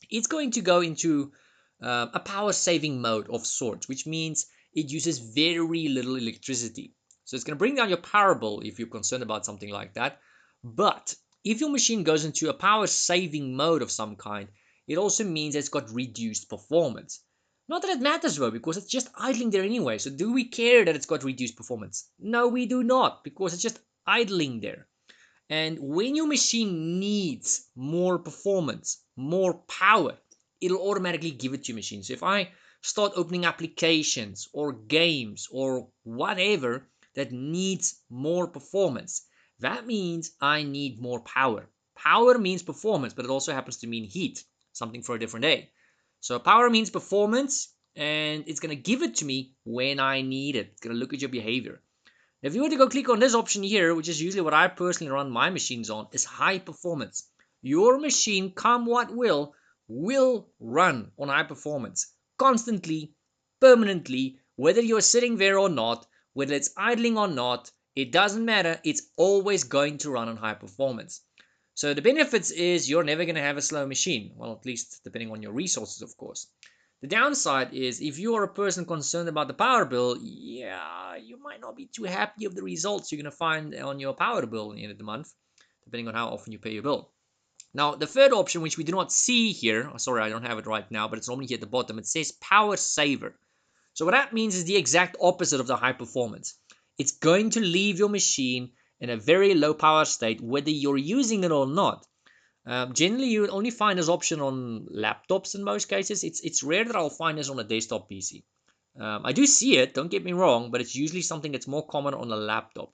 Speaker 1: it's going to go into a power saving mode of sorts, which means it uses very little electricity. So it's going to bring down your power bill if you're concerned about something like that. But if your machine goes into a power saving mode of some kind, it also means it's got reduced performance. Not that it matters though, because it's just idling there anyway. So do we care that it's got reduced performance? No, we do not, because it's just idling there. And when your machine needs more performance, more power, it'll automatically give it to your machine. So if I start opening applications or games or whatever that needs more performance, that means I need more power. Power means performance, but it also happens to mean heat, something for a different day. So power means performance, and it's going to give it to me when I need it. It's going to look at your behavior. If you were to go click on this option here, which is usually what I personally run my machines on, is high performance. Your machine, come what will run on high performance constantly, permanently, whether you're sitting there or not, whether it's idling or not, it doesn't matter. It's always going to run on high performance. So the benefits is you're never going to have a slow machine. Well, at least depending on your resources, of course. The downside is if you are a person concerned about the power bill, yeah, you might not be too happy of the results you're going to find on your power bill at the end of the month, depending on how often you pay your bill. Now, the third option, which we do not see here, sorry, I don't have it right now, but it's normally here at the bottom, it says power saver. So what that means is the exact opposite of the high performance. It's going to leave your machine in a very low power state, whether you're using it or not. Generally, you only find this option on laptops in most cases. It's rare that I'll find this on a desktop PC. I do see it, don't get me wrong, but it's usually something that's more common on a laptop.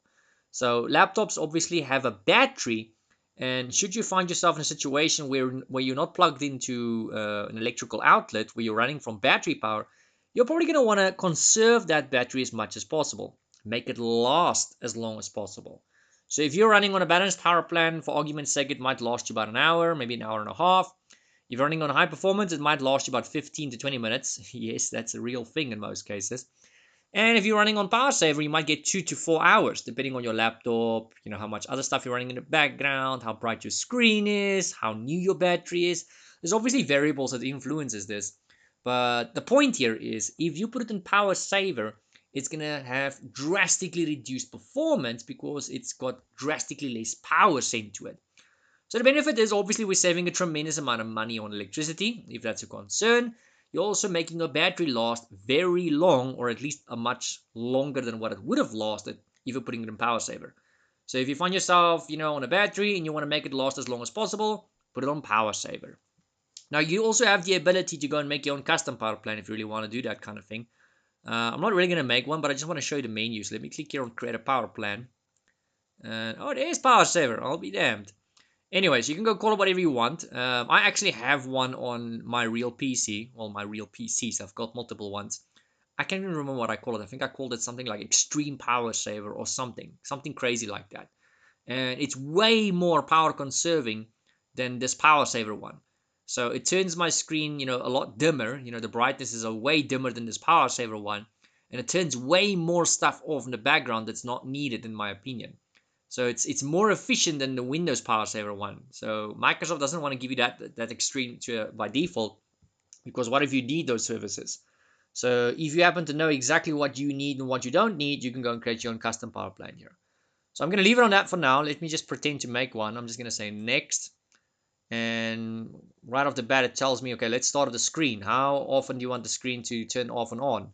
Speaker 1: So laptops obviously have a battery, and should you find yourself in a situation where you're not plugged into an electrical outlet, where you're running from battery power, you're probably going to want to conserve that battery as much as possible. Make it last as long as possible. So if you're running on a balanced power plan, for argument's sake, it might last you about an hour, maybe an hour and a half. If you're running on high performance, it might last you about 15 to 20 minutes. Yes, that's a real thing in most cases. And if you're running on power saver, you might get 2 to 4 hours, depending on your laptop, how much other stuff you're running in the background, how bright your screen is, how new your battery is. There's obviously variables that influences this. But the point here is if you put it in power saver, it's going to have drastically reduced performance because it's got drastically less power sent to it. So the benefit is obviously we're saving a tremendous amount of money on electricity, if that's a concern. You're also making your battery last very long, or at least a much longer than what it would have lasted if you're putting it in power saver. So if you find yourself, on a battery and you want to make it last as long as possible, put it on power saver. Now you also have the ability to go and make your own custom power plan if you really want to do that kind of thing. I'm not really going to make one, but I just want to show you the menu. So let me click here on create a power plan. And oh, there's power saver. I'll be damned. Anyways, you can go call it whatever you want. I actually have one on my real PC. Well, my real PCs. I've got multiple ones. I can't even remember what I call it. I think I called it something like Extreme Power Saver or something crazy like that. And it's way more power conserving than this power saver one. So it turns my screen, a lot dimmer. The brightness is a way dimmer than this power saver one, and it turns way more stuff off in the background that's not needed, in my opinion. So it's more efficient than the Windows power saver one. So Microsoft doesn't want to give you that extreme by default, because what if you need those services? So if you happen to know exactly what you need and what you don't need, you can go and create your own custom power plan here. So I'm going to leave it on that for now. Let me just pretend to make one. I'm just going to say next. And right off the bat, it tells me, okay, let's start at the screen. How often do you want the screen to turn off and on?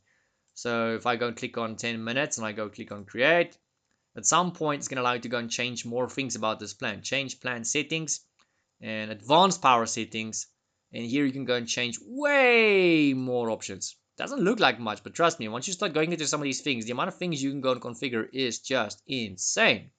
Speaker 1: So if I go and click on 10 minutes and I go click on create, at some point, it's going to allow you to go and change more things about this plan. Change plan settings and advanced power settings. And here you can go and change way more options. Doesn't look like much, but trust me, once you start going into some of these things, the amount of things you can go and configure is just insane.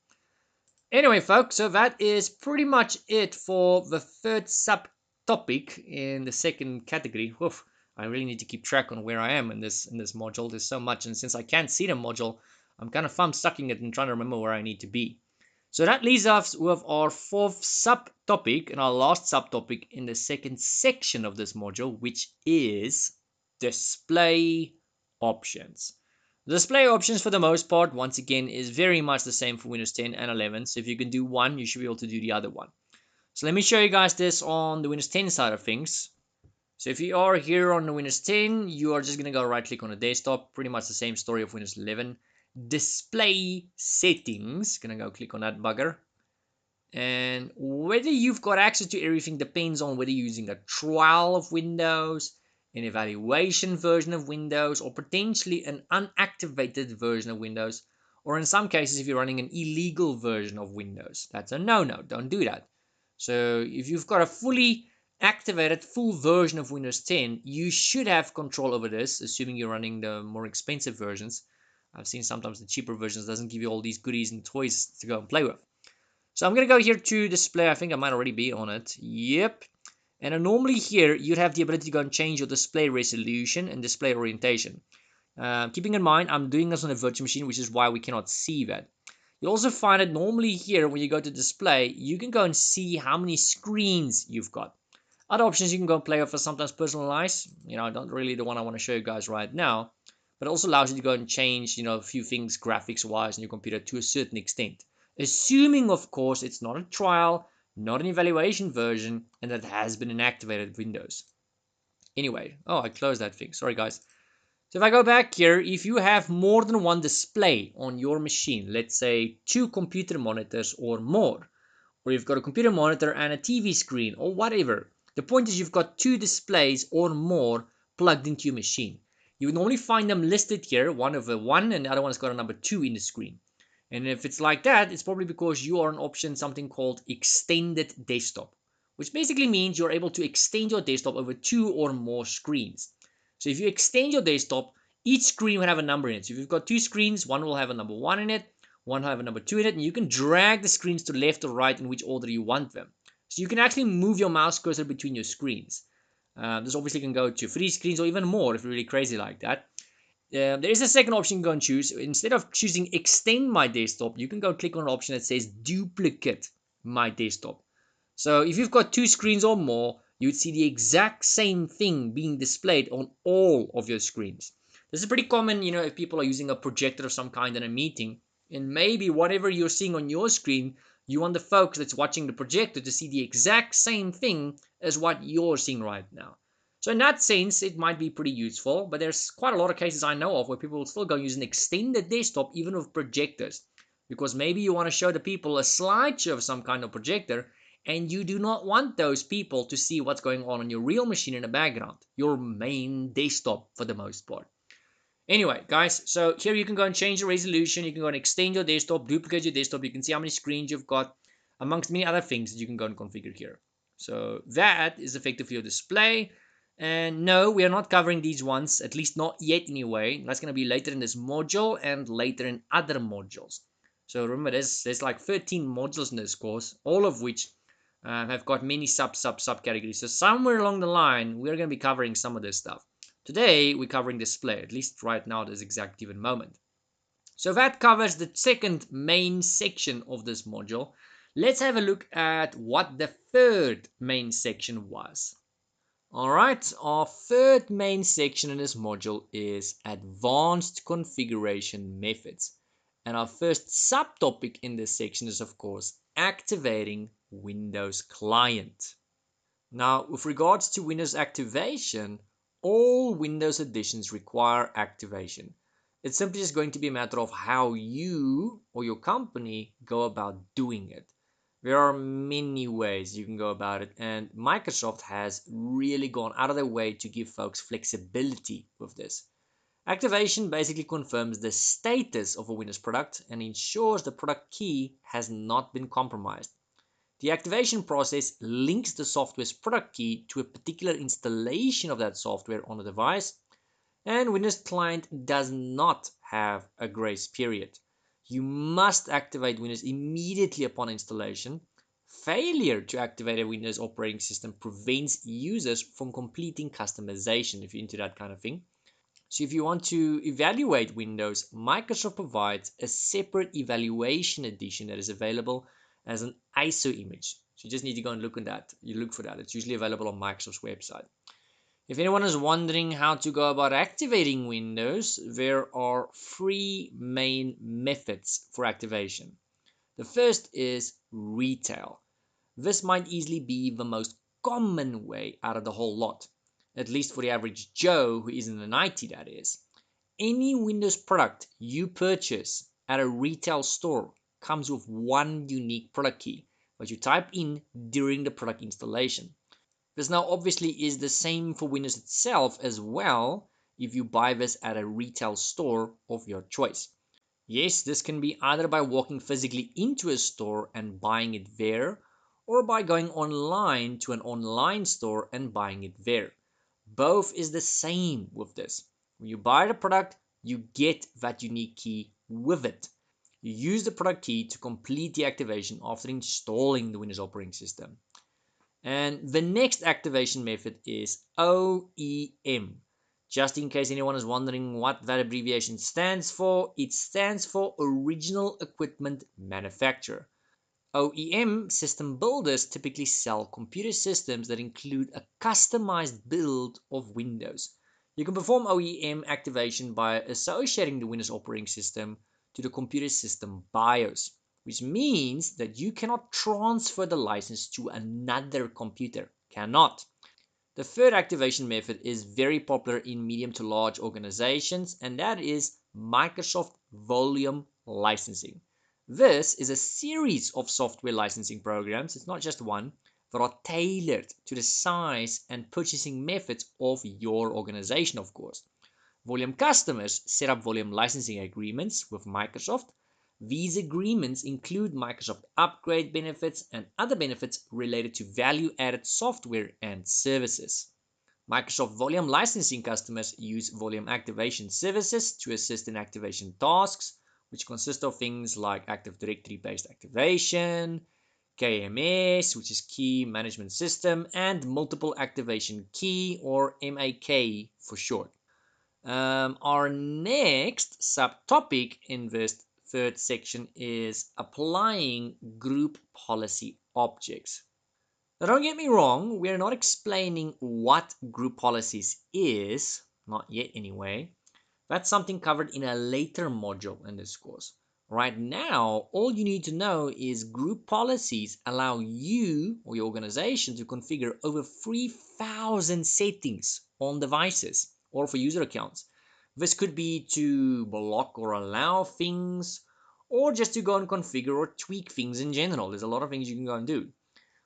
Speaker 1: Anyway, folks, so that is pretty much it for the third subtopic in the second category. Oof, I really need to keep track on where I am in this module. There's so much, and since I can't see the module, I'm kind of thumb sucking it and trying to remember where I need to be. So that leaves us with our fourth subtopic and our last subtopic in the second section of this module, which is display options. The display options, for the most part, once again, is very much the same for Windows 10 and 11. So if you can do one, you should be able to do the other one. So let me show you guys this on the Windows 10 side of things. So if you are here on the Windows 10, you are just going to go right click on the desktop. Pretty much the same story of Windows 11. Display settings. Going to go click on that bugger. And whether you've got access to everything depends on whether you're using a trial of Windows, an evaluation version of Windows, or potentially an unactivated version of Windows, or in some cases if you're running an illegal version of Windows. That's a no-no. Don't do that. So if you've got a fully activated full version of Windows 10, you should have control over this, assuming you're running the more expensive versions. I've seen sometimes the cheaper versions doesn't give you all these goodies and toys to go and play with. So I'm going to go here to display. I think I might already be on it. Yep. And normally here, you'd have the ability to go and change your display resolution and display orientation. Keeping in mind, I'm doing this on a virtual machine, which is why we cannot see that. You'll also find that normally here, when you go to display, you can go and see how many screens you've got. Other options you can go and play with are sometimes personalize. Not really the one I want to show you guys right now. But it also allows you to go and change, a few things graphics-wise in your computer to a certain extent. Assuming, of course, it's not a trial, not an evaluation version, and that has been inactivated Windows. Anyway, I closed that thing. Sorry, guys. So if I go back here, if you have more than one display on your machine, let's say 2 computer monitors or more, or you've got a computer monitor and a TV screen or whatever, the point is you've got 2 displays or more plugged into your machine. You would normally find them listed here, one of a 1 and the other one's got a number 2 in the screen. And if it's like that, it's probably because you are an option something called extended desktop, which basically means you're able to extend your desktop over 2 or more screens. So if you extend your desktop, each screen will have a number in it. So if you've got 2 screens, one will have a number 1 in it, one will have a number 2 in it, and you can drag the screens to left or right in which order you want them. So you can actually move your mouse cursor between your screens. This obviously can go to 3 screens or even more if you're really crazy like that. There is a second option you can go and choose. Instead of choosing extend my desktop, you can go click on an option that says duplicate my desktop. So if you've got 2 screens or more, you'd see the exact same thing being displayed on all of your screens. This is pretty common, if people are using a projector of some kind in a meeting, and maybe whatever you're seeing on your screen, you want the folks that's watching the projector to see the exact same thing as what you're seeing right now. So in that sense, it might be pretty useful, but there's quite a lot of cases I know of where people will still go use an extended desktop even with projectors. Because maybe you want to show the people a slideshow of some kind of projector, and you do not want those people to see what's going on your real machine in the background, your main desktop for the most part. Anyway, guys, so here you can go and change the resolution. You can go and extend your desktop, duplicate your desktop. You can see how many screens you've got, amongst many other things that you can go and configure here. So that is effectively your display. And no, we are not covering these ones, at least not yet anyway. That's going to be later in this module and later in other modules. So remember, there's like 13 modules in this course, all of which have got many subcategories. So somewhere along the line, we're going to be covering some of this stuff. Today, we're covering display, at least right now at this exact given moment. So that covers the second main section of this module. Let's have a look at what the third main section was. Alright, our third main section in this module is advanced configuration methods. And our first subtopic in this section is, of course, activating Windows Client. Now, with regards to Windows activation, all Windows editions require activation. It's simply just going to be a matter of how you or your company go about doing it. There are many ways you can go about it, and Microsoft has really gone out of their way to give folks flexibility with this. Activation basically confirms the status of a Windows product and ensures the product key has not been compromised. The activation process links the software's product key to a particular installation of that software on the device, and Windows Client does not have a grace period. You must activate Windows immediately upon installation. Failure to activate a Windows operating system prevents users from completing customization, if you're into that kind of thing. So if you want to evaluate Windows, Microsoft provides a separate evaluation edition that is available as an ISO image. So you just need to go and look at that. You look for that. It's usually available on Microsoft's website. If anyone is wondering how to go about activating Windows, there are three main methods for activation. The first is retail. This might easily be the most common way out of the whole lot, at least for the average Joe who isn't an IT, that is. Any Windows product you purchase at a retail store comes with one unique product key that you type in during the product installation. This now obviously is the same for Windows itself as well if you buy this at a retail store of your choice. Yes, this can be either by walking physically into a store and buying it there, or by going online to an online store and buying it there. Both is the same with this. When you buy the product, you get that unique key with it. You use the product key to complete the activation after installing the Windows operating system. And the next activation method is OEM. Just in case anyone is wondering what that abbreviation stands for, it stands for Original Equipment Manufacturer. OEM system builders typically sell computer systems that include a customized build of Windows. You can perform OEM activation by associating the Windows operating system to the computer system BIOS, which means that you cannot transfer the license to another computer. Cannot. The third activation method is very popular in medium to large organizations, and that is Microsoft Volume Licensing. This is a series of software licensing programs, it's not just one, that are tailored to the size and purchasing methods of your organization, of course. Volume customers set up volume licensing agreements with Microsoft. These agreements include Microsoft upgrade benefits and other benefits related to value-added software and services. Microsoft Volume licensing customers use Volume activation services to assist in activation tasks, which consist of things like Active Directory-based activation, KMS, which is Key Management System, and Multiple Activation Key, or MAK for short. Our next subtopic in this third section is applying group policy objects. Now, don't get me wrong, we are not explaining what group policies is, not yet anyway. That's something covered in a later module in this course. Right now, all you need to know is group policies allow you or your organization to configure over 3,000 settings on devices or for user accounts. This could be to block or allow things, or just to go and configure or tweak things in general. There's a lot of things you can go and do.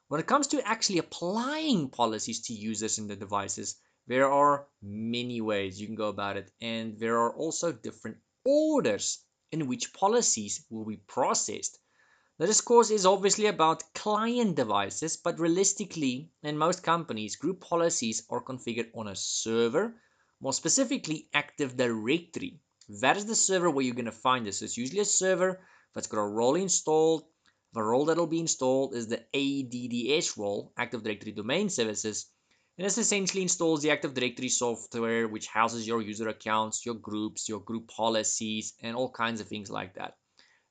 Speaker 1: When it comes to actually applying policies to users in the devices, there are many ways you can go about it, and there are also different orders in which policies will be processed. The discourse is obviously about client devices, but realistically, in most companies, group policies are configured on a server, more specifically Active Directory. That is the server where you're going to find this. So it's usually a server that's got a role installed. The role that will be installed is the ADDS role, Active Directory Domain Services. And this essentially installs the Active Directory software, which houses your user accounts, your groups, your group policies, and all kinds of things like that.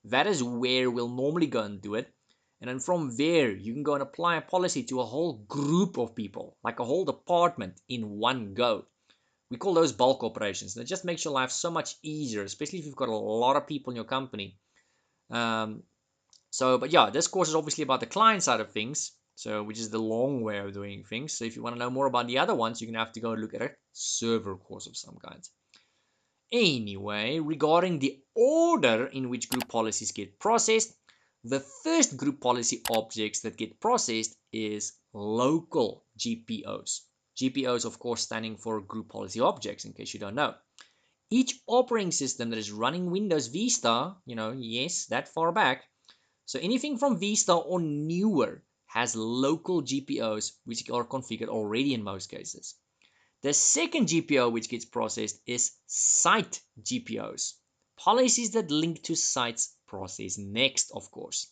Speaker 1: That is where we'll normally go and do it. And then from there, you can go and apply a policy to a whole group of people, like a whole department in one go. We call those bulk operations. And it just makes your life so much easier, especially if you've got a lot of people in your company. Um, but yeah, this course is obviously about the client side of things, so which is the long way of doing things. So if you want to know more about the other ones, you're going to have to go and look at a server course of some kind. Anyway, regarding the order in which group policies get processed, the first group policy objects that get processed is local GPOs. GPOs, of course, standing for group policy objects, in case you don't know. Each operating system that is running Windows Vista, yes, that far back, so anything from Vista or newer has local GPOs which are configured already in most cases. The second GPO which gets processed is site GPOs. Policies that link to sites process next, of course.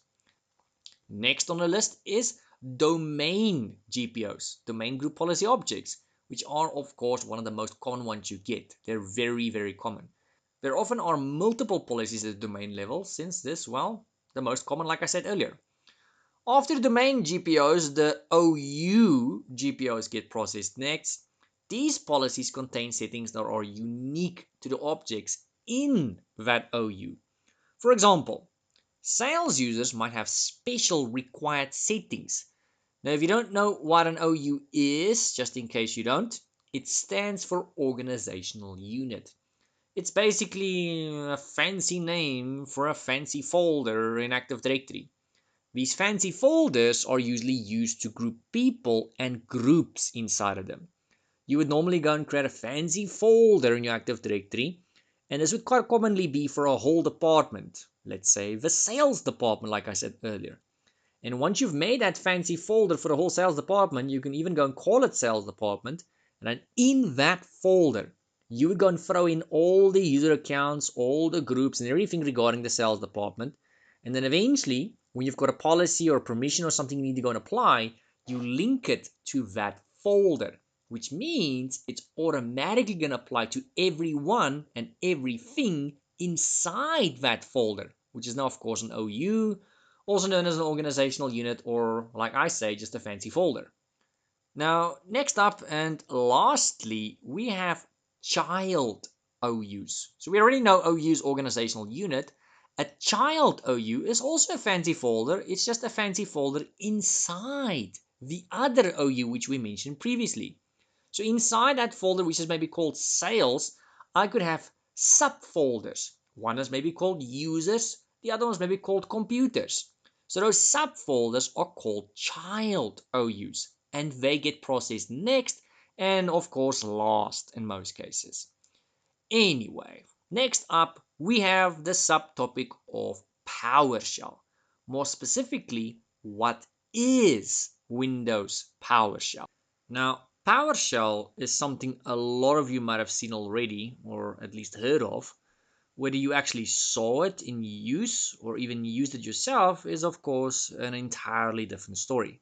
Speaker 1: Next on the list is domain GPOs, domain group policy objects, which are, of course, one of the most common ones you get. They're very, very common. There often are multiple policies at the domain level, since this, well, the most common, like I said earlier. After the domain GPOs, the OU GPOs get processed next. These policies contain settings that are unique to the objects in that OU. For example, sales users might have special required settings. Now, if you don't know what an OU is, just in case you don't, it stands for Organizational Unit. It's basically a fancy name for a fancy folder in Active Directory. These fancy folders are usually used to group people and groups inside of them. You would normally go and create a fancy folder in your Active Directory, and this would quite commonly be for a whole department. Let's say the sales department, like I said earlier. And once you've made that fancy folder for the whole sales department, you can even go and call it sales department. And then in that folder, you would go and throw in all the user accounts, all the groups, and everything regarding the sales department. And then eventually, when you've got a policy or permission or something you need to go and apply, you link it to that folder, which means it's automatically going to apply to everyone and everything inside that folder, which is now, of course, an OU, also known as an organizational unit, or like I say, just a fancy folder. Now, next up and lastly, we have child OUs. So we already know OU's organizational unit. A child OU is also a fancy folder. It's just a fancy folder inside the other OU which we mentioned previously. So inside that folder, which is maybe called sales, I could have subfolders. One is maybe called users, the other one is maybe called computers. So those subfolders are called child OUs, and they get processed next and, of course, last in most cases. Anyway, next up, we have the subtopic of PowerShell. More specifically, what is Windows PowerShell? Now, PowerShell is something a lot of you might have seen already, or at least heard of. Whether you actually saw it in use or even used it yourself is, of course, an entirely different story.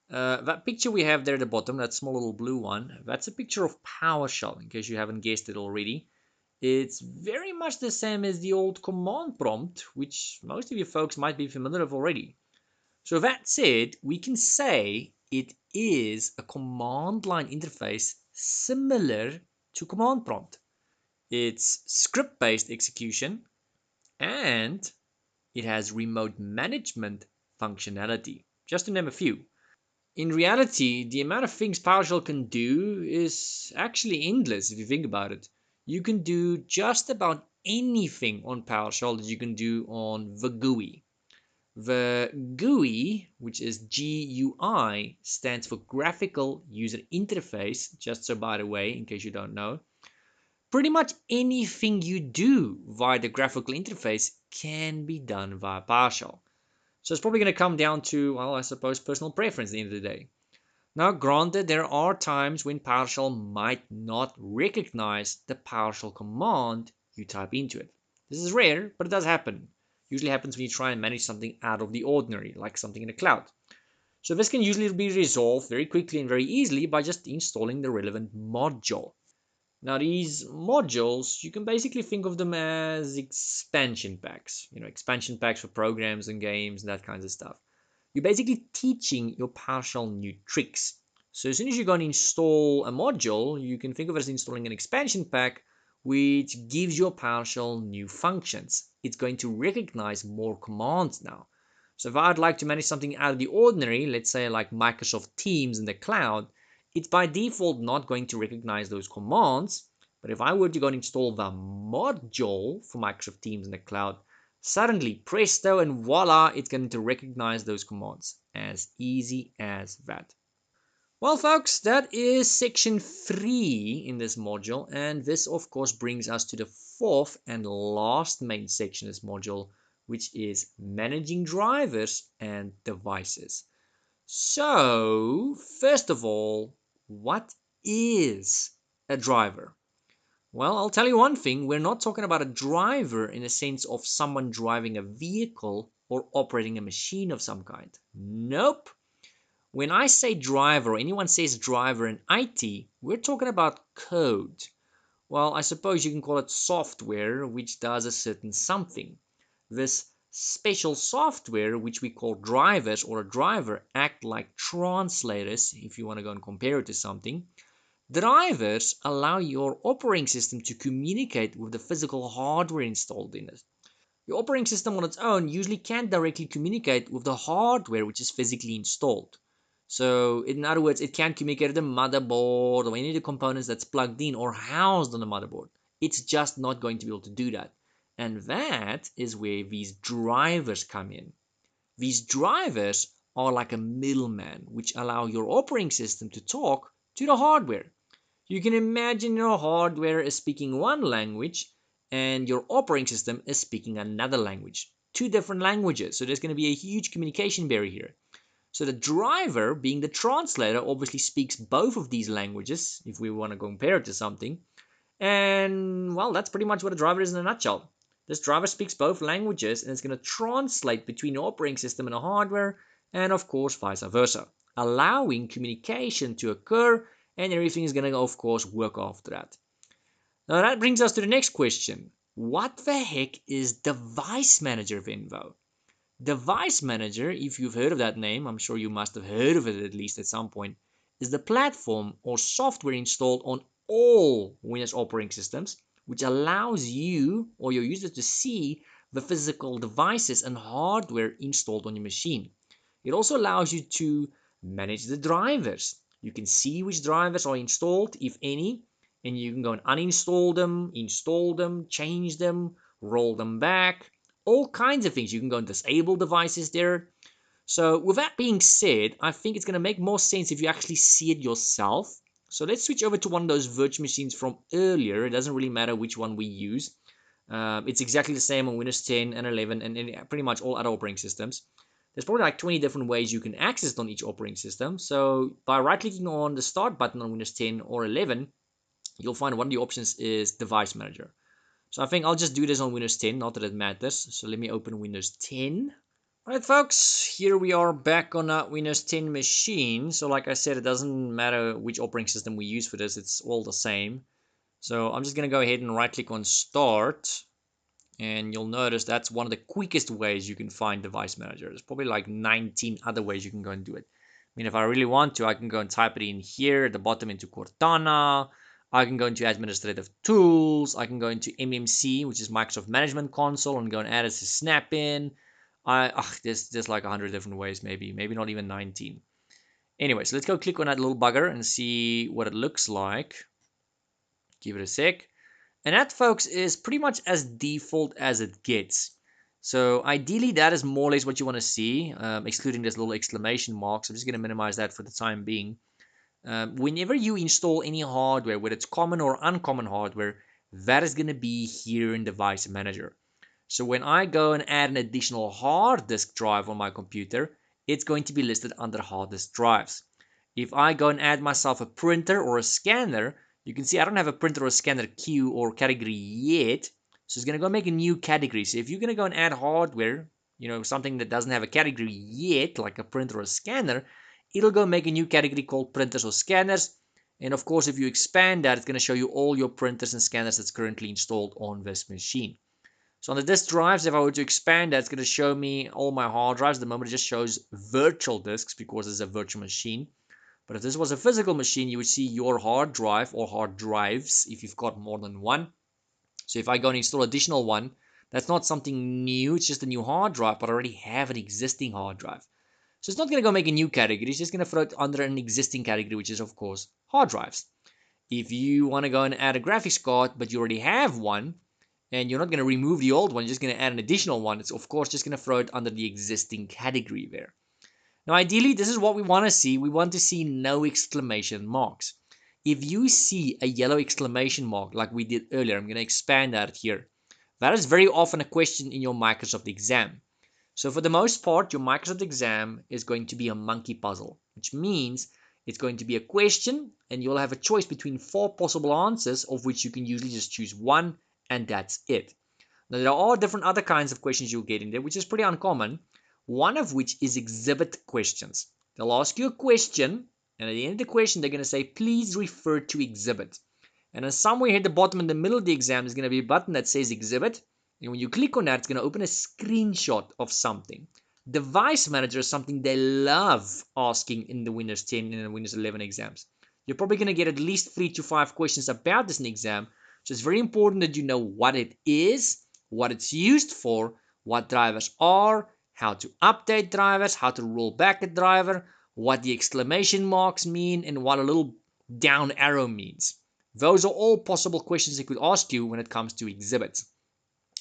Speaker 1: That picture we have there at the bottom, that small little blue one, that's a picture of PowerShell, in case you haven't guessed it already. It's very much the same as the old command prompt, which most of you folks might be familiar with already. So that said, we can say it is a command line interface similar to command prompt. It's script-based execution, and It has remote management functionality, just to name a few. In reality, the amount of things PowerShell can do is actually endless if you think about it. You can do just about anything on PowerShell that you can do on the GUI. The GUI, which is GUI, stands for Graphical User Interface, just so by the way, in case you don't know. Pretty much anything you do via the graphical interface can be done via PowerShell. So it's probably going to come down to, well, I suppose, personal preference at the end of the day. Now, granted, there are times when PowerShell might not recognize the PowerShell command you type into it. This is rare, but it does happen. Usually happens when you try and manage something out of the ordinary, like something in the cloud. So this can usually be resolved very quickly and very easily by just installing the relevant module. Now, these modules, you can basically think of them as expansion packs. Expansion packs for programs and games and that kinds of stuff. You're basically teaching your PowerShell new tricks. So as soon as you're going to install a module, you can think of it as installing an expansion pack, which gives your PowerShell new functions. It's going to recognize more commands now. So if I'd like to manage something out of the ordinary, let's say like Microsoft Teams in the cloud, it's by default not going to recognize those commands. But if I were to go and install the module for Microsoft Teams in the cloud, suddenly, presto and voila, it's going to recognize those commands. As easy as that. Well, folks, that is section 3 in this module, and this, of course, brings us to the fourth and last main section of this module, which is managing drivers and devices. So, first of all, what is a driver? Well, I'll tell you one thing, we're not talking about a driver in the sense of someone driving a vehicle or operating a machine of some kind. Nope. When I say driver or anyone says driver in IT, we're talking about code. Well, I suppose you can call it software which does a certain something. This special software, which we call drivers or a driver, act like translators if you want to go and compare it to something. Drivers allow your operating system to communicate with the physical hardware installed in it. Your operating system on its own usually can't directly communicate with the hardware which is physically installed. So, in other words, it can't communicate with the motherboard or any of the components that's plugged in or housed on the motherboard. It's just not going to be able to do that. And that is where these drivers come in. These drivers are like a middleman, which allow your operating system to talk to the hardware. You can imagine your hardware is speaking one language and your operating system is speaking another language. Two different languages. So there's going to be a huge communication barrier here. So the driver, being the translator, obviously speaks both of these languages, if we want to compare it to something. And, well, that's pretty much what a driver is in a nutshell. This driver speaks both languages and it's going to translate between the operating system and the hardware, and of course, vice versa, allowing communication to occur, and everything is going to, of course, work after that. Now, that brings us to the next question. What the heck is Device Manager, Venvo? Device Manager, if you've heard of that name, I'm sure you must have heard of it at least at some point, is the platform or software installed on all Windows operating systems, which allows you or your users to see the physical devices and hardware installed on your machine. It also allows you to manage the drivers. You can see which drivers are installed, if any, and you can go and uninstall them, install them, change them, roll them back, all kinds of things. You can go and disable devices there. So with that being said, I think it's going to make more sense if you actually see it yourself. So let's switch over to one of those virtual machines from earlier. It doesn't really matter which one we use. It's exactly the same on Windows 10 and 11 and pretty much all other operating systems. There's probably like 20 different ways you can access it on each operating system. So by right-clicking on the Start button on Windows 10 or 11, you'll find one of the options is Device Manager. So I think I'll just do this on Windows 10, not that it matters. So let me open Windows 10. Alright folks, here we are back on a Windows 10 machine. So like I said, it doesn't matter which operating system we use for this, it's all the same. So I'm just going to go ahead and right click on Start. And you'll notice that's one of the quickest ways you can find Device Manager. There's probably like 19 other ways you can go and do it. I mean, if I really want to, I can go and type it in here at the bottom into Cortana. I can go into Administrative Tools. I can go into MMC, which is Microsoft Management Console, and go and add it as a snap-in. There's like 100 different ways, maybe not even 19. Anyway, so let's go click on that little bugger and see what it looks like. Give it a sec. And that, folks, is pretty much as default as it gets. So ideally, that is more or less what you want to see, excluding this little exclamation mark. So I'm just going to minimize that for the time being. Whenever you install any hardware, whether it's common or uncommon hardware, that is going to be here in Device Manager. So when I go and add an additional hard disk drive on my computer, it's going to be listed under hard disk drives. If I go and add myself a printer or a scanner, you can see I don't have a printer or a scanner queue or category yet. So it's going to go make a new category. So if you're going to go and add hardware, something that doesn't have a category yet, like a printer or a scanner, it'll go make a new category called printers or scanners. And of course, if you expand that, it's going to show you all your printers and scanners that's currently installed on this machine. So on the disk drives, if I were to expand that, it's going to show me all my hard drives. At the moment, it just shows virtual disks because it's a virtual machine. But if this was a physical machine, you would see your hard drive or hard drives if you've got more than one. So if I go and install additional one, that's not something new. It's just a new hard drive, but I already have an existing hard drive. So it's not going to go make a new category. It's just going to throw it under an existing category, which is, of course, hard drives. If you want to go and add a graphics card, but you already have one, and you're not going to remove the old one, you're just going to add an additional one, it's, of course, just going to throw it under the existing category there. Now, ideally, this is what we want to see. We want to see no exclamation marks. If you see a yellow exclamation mark like we did earlier, I'm going to expand that here. That is very often a question in your Microsoft exam. So for the most part, your Microsoft exam is going to be a monkey puzzle, which means it's going to be a question and you'll have a choice between 4 possible answers, of which you can usually just choose one, and that's it. Now, there are different other kinds of questions you'll get in there, which is pretty uncommon. One of which is exhibit questions. They'll ask you a question, and at the end of the question, they're going to say, please refer to exhibit. And then somewhere here at the bottom in the middle of the exam, there's going to be a button that says exhibit. And when you click on that, it's going to open a screenshot of something. Device Manager is something they love asking in the Windows 10 and the Windows 11 exams. You're probably going to get at least 3 to 5 questions about this in the exam. So it's very important that you know what it is, what it's used for, what drivers are, how to update drivers, how to roll back a driver, what the exclamation marks mean, and what a little down arrow means. Those are all possible questions they could ask you when it comes to exhibits.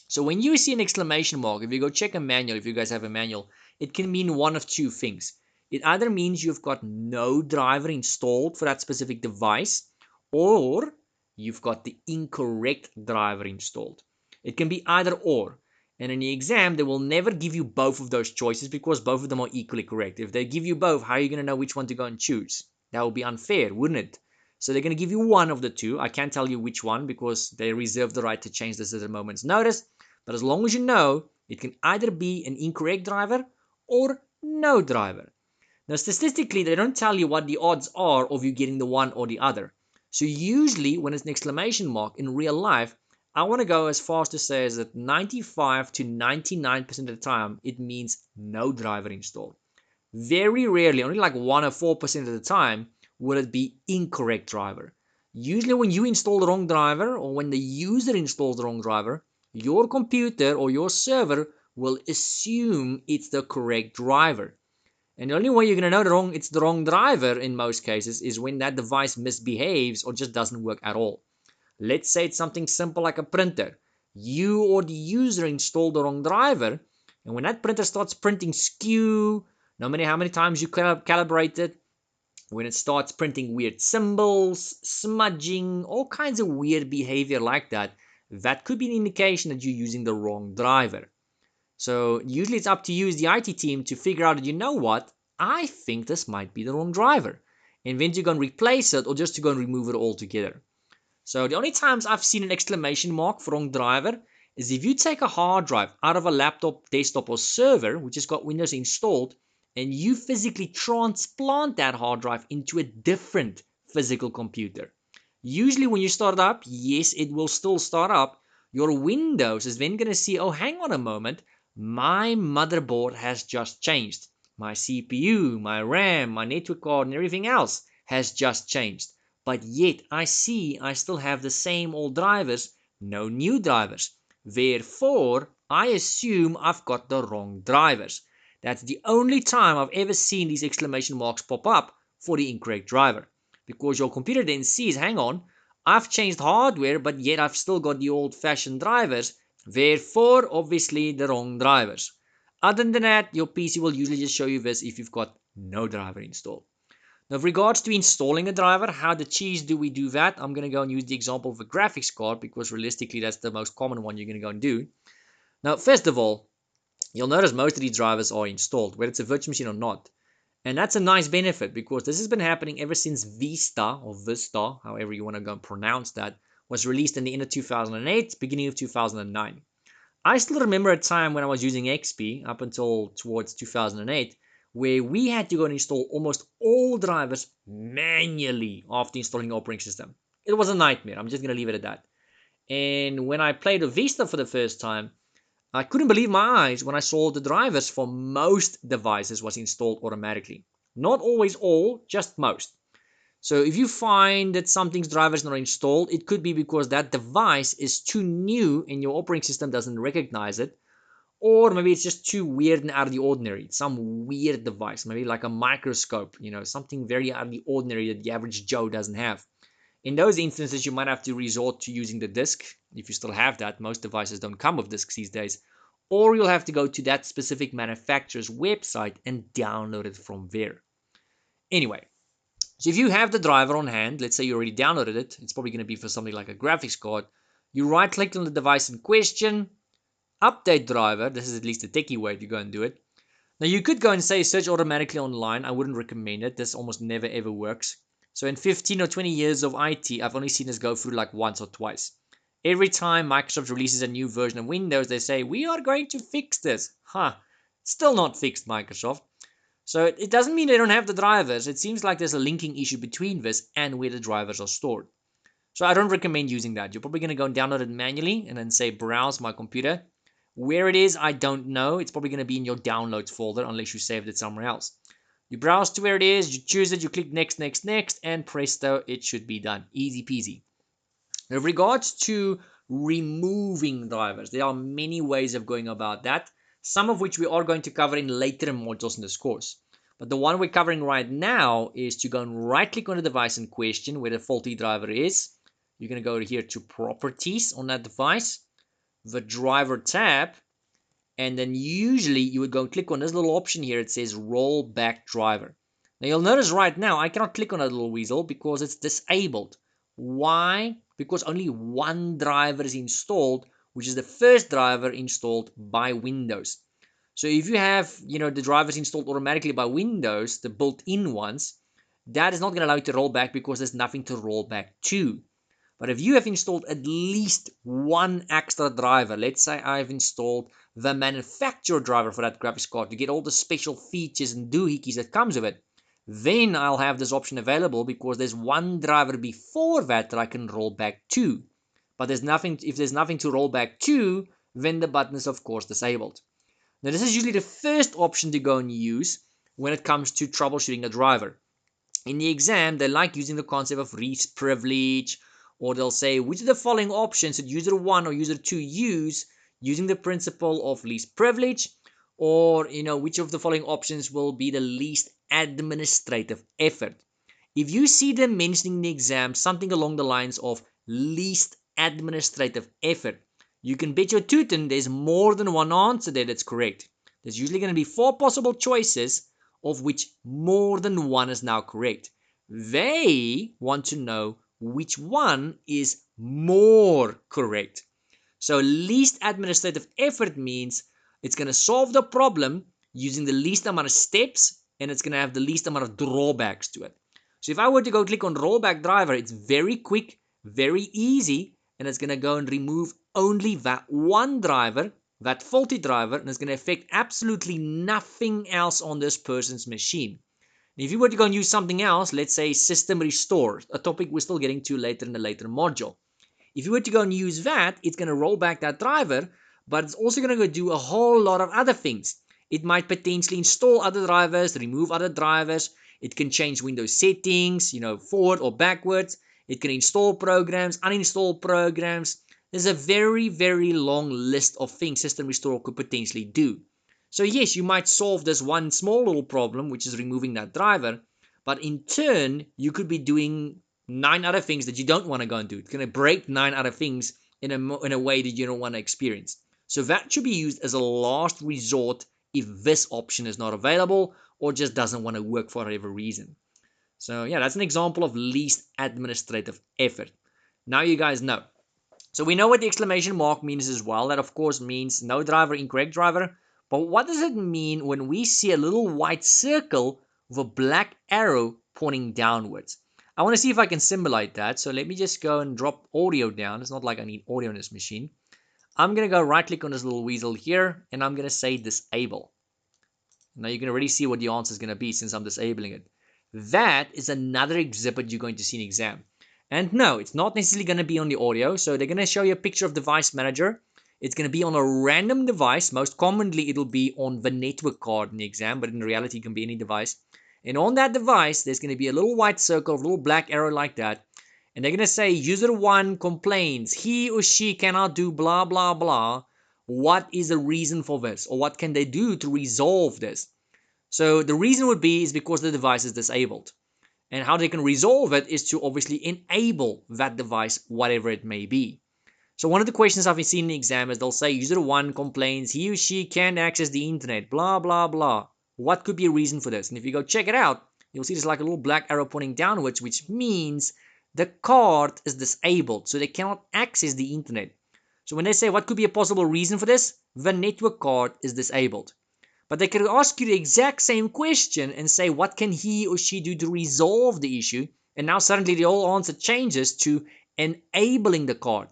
Speaker 1: So when you see an exclamation mark, if you go check a manual, if you guys have a manual, it can mean one of two things. It either means you've got no driver installed for that specific device, or you've got the incorrect driver installed. It can be either or. And in the exam, they will never give you both of those choices because both of them are equally correct. If they give you both, how are you going to know which one to go and choose? That would be unfair, wouldn't it? So they're going to give you one of the two. I can't tell you which one because they reserve the right to change this at a moment's notice. But as long as you know, it can either be an incorrect driver or no driver. Now, statistically, they don't tell you what the odds are of you getting the one or the other. So usually, when it's an exclamation mark in real life, I want to go as far as to say is that 95 to 99% of the time, it means no driver installed. Very rarely, only like 1 or 4% of the time, will it be incorrect driver. Usually when you install the wrong driver or when the user installs the wrong driver, your computer or your server will assume it's the correct driver. And the only way you're going to know it's the wrong driver in most cases is when that device misbehaves or just doesn't work at all. Let's say it's something simple like a printer. You or the user installed the wrong driver, and when that printer starts printing skew, no matter how many times you calibrate it, when it starts printing weird symbols, smudging, all kinds of weird behavior like that, that could be an indication that you're using the wrong driver. So usually it's up to you as the IT team to figure out that, you know what, I think this might be the wrong driver. And then to go and replace it or just to go and remove it altogether. So the only times I've seen an exclamation mark for wrong driver is if you take a hard drive out of a laptop, desktop, or server, which has got Windows installed, and you physically transplant that hard drive into a different physical computer. Usually when you start up, yes, it will still start up. Your Windows is then going to see, oh, hang on a moment, my motherboard has just changed. My CPU, my RAM, my network card, and everything else has just changed. But yet I see I still have the same old drivers, no new drivers. Therefore, I assume I've got the wrong drivers. That's the only time I've ever seen these exclamation marks pop up for the incorrect driver. Because your computer then sees, hang on, I've changed hardware, but yet I've still got the old-fashioned drivers, therefore, obviously, the wrong drivers. Other than that, your PC will usually just show you this if you've got no driver installed. Now, with regards to installing a driver, how the cheese do we do that? I'm going to go and use the example of a graphics card because realistically, that's the most common one you're going to go and do. Now, first of all, you'll notice most of these drivers are installed, whether it's a virtual machine or not. And that's a nice benefit because this has been happening ever since Vista, or Vista, however you want to go and pronounce that, was released in the end of 2008, beginning of 2009. I still remember a time when I was using XP up until towards 2008 where we had to go and install almost all drivers manually after installing the operating system. It was a nightmare. I'm just going to leave it at that. And when I played with Vista for the first time, I couldn't believe my eyes when I saw the drivers for most devices was installed automatically. Not always all, just most. So if you find that something's drivers not installed, it could be because that device is too new and your operating system doesn't recognize it. Or maybe it's just too weird and out of the ordinary. It's some weird device, maybe like a microscope, something very out of the ordinary that the average Joe doesn't have. In those instances, you might have to resort to using the disk, if you still have that. Most devices don't come with disks these days. Or you'll have to go to that specific manufacturer's website and download it from there. Anyway, so if you have the driver on hand, let's say you already downloaded it, it's probably going to be for something like a graphics card. You right-click on the device in question, update driver. This is at least the techie way to go and do it. Now you could go and say search automatically online. I wouldn't recommend it. This almost never ever works. So in 15 or 20 years of IT, I've only seen this go through like once or twice. Every time Microsoft releases a new version of Windows, they say, we are going to fix this. Still not fixed, Microsoft. So it doesn't mean they don't have the drivers. It seems like there's a linking issue between this and where the drivers are stored. So I don't recommend using that. You're probably going to go and download it manually and then say browse my computer. Where it is, I don't know. It's probably going to be in your downloads folder unless you saved it somewhere else. You browse to where it is, you choose it, you click next, next, next, and presto, it should be done. Easy peasy. Now, with regards to removing drivers, there are many ways of going about that, some of which we are going to cover in later modules in this course. But the one we're covering right now is to go and right-click on the device in question where the faulty driver is. You're going to go here to Properties on that device, the Driver tab, and then usually you would go and click on this little option here. It says Rollback Driver. Now you'll notice right now I cannot click on that little weasel because it's disabled. Why? Because only one driver is installed, which is the first driver installed by Windows. So if you have, the drivers installed automatically by Windows, the built-in ones, that is not going to allow you to roll back because there's nothing to roll back to. But if you have installed at least one extra driver, let's say I've installed the manufacturer driver for that graphics card to get all the special features and doohickeys that comes with it, then I'll have this option available because there's one driver before that I can roll back to. But if there's nothing to roll back to, then the button is of course disabled. Now this is usually the first option to go and use when it comes to troubleshooting a driver. In the exam, they like using the concept of least privilege, or they'll say, which of the following options should user 1 or user 2 use using the principle of least privilege, or, which of the following options will be the least administrative effort. If you see them mentioning in the exam something along the lines of least administrative effort, you can bet your tootin' there's more than one answer there that's correct. There's usually going to be 4 possible choices, of which more than one is now correct. They want to know which one is more correct. So least administrative effort means it's going to solve the problem using the least amount of steps, and it's going to have the least amount of drawbacks to it. So if I were to go click on rollback driver, it's very quick, very easy, and it's going to go and remove only that one driver, that faulty driver, and it's going to affect absolutely nothing else on this person's machine. If you were to go and use something else, let's say system restore, a topic we're still getting to later in a later module. If you were to go and use that, it's going to roll back that driver, but it's also going to go do a whole lot of other things. It might potentially install other drivers, remove other drivers. It can change Windows settings, forward or backwards. It can install programs, uninstall programs. There's a very, very long list of things System Restore could potentially do. So yes, you might solve this one small little problem, which is removing that driver, but in turn, you could be doing 9 other things that you don't want to go and do. It's going to break 9 other things in a way that you don't want to experience. So that should be used as a last resort if this option is not available or just doesn't want to work for whatever reason. So yeah, that's an example of least administrative effort. Now you guys know. So we know what the exclamation mark means as well. That of course means no driver, incorrect driver. But what does it mean when we see a little white circle with a black arrow pointing downwards? I want to see if I can simulate that. So let me just go and drop audio down. It's not like I need audio on this machine. I'm going to go right click on this little weasel here and I'm going to say disable. Now you can already see what the answer is going to be since I'm disabling it. That is another exhibit you're going to see in exam. And no, it's not necessarily going to be on the audio. So they're going to show you a picture of device manager. It's going to be on a random device. Most commonly, it'll be on the network card in the exam, but in reality, it can be any device. And on that device, there's going to be a little white circle, a little black arrow like that. And they're going to say user 1 complains he or she cannot do blah, blah, blah. What is the reason for this? Or what can they do to resolve this? So the reason would be is because the device is disabled. And how they can resolve it is to obviously enable that device, whatever it may be. So one of the questions I've seen in the exam is they'll say user 1 complains he or she can't access the internet, blah, blah, blah. What could be a reason for this? And if you go check it out, you'll see there's like a little black arrow pointing downwards, which means the card is disabled, so they cannot access the internet. So when they say what could be a possible reason for this, the network card is disabled. But they could ask you the exact same question and say, what can he or she do to resolve the issue? And now suddenly the whole answer changes to enabling the card.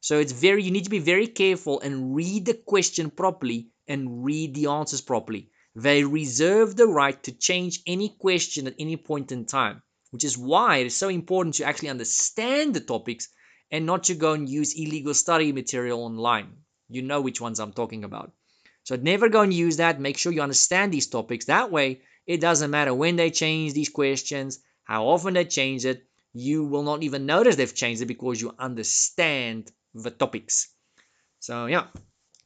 Speaker 1: So you need to be very careful and read the question properly and read the answers properly. They reserve the right to change any question at any point in time, which is why it is so important to actually understand the topics and not to go and use illegal study material online. You know which ones I'm talking about. So never go and use that. Make sure you understand these topics. That way, it doesn't matter when they change these questions, how often they change it. You will not even notice they've changed it because you understand the topics. So yeah,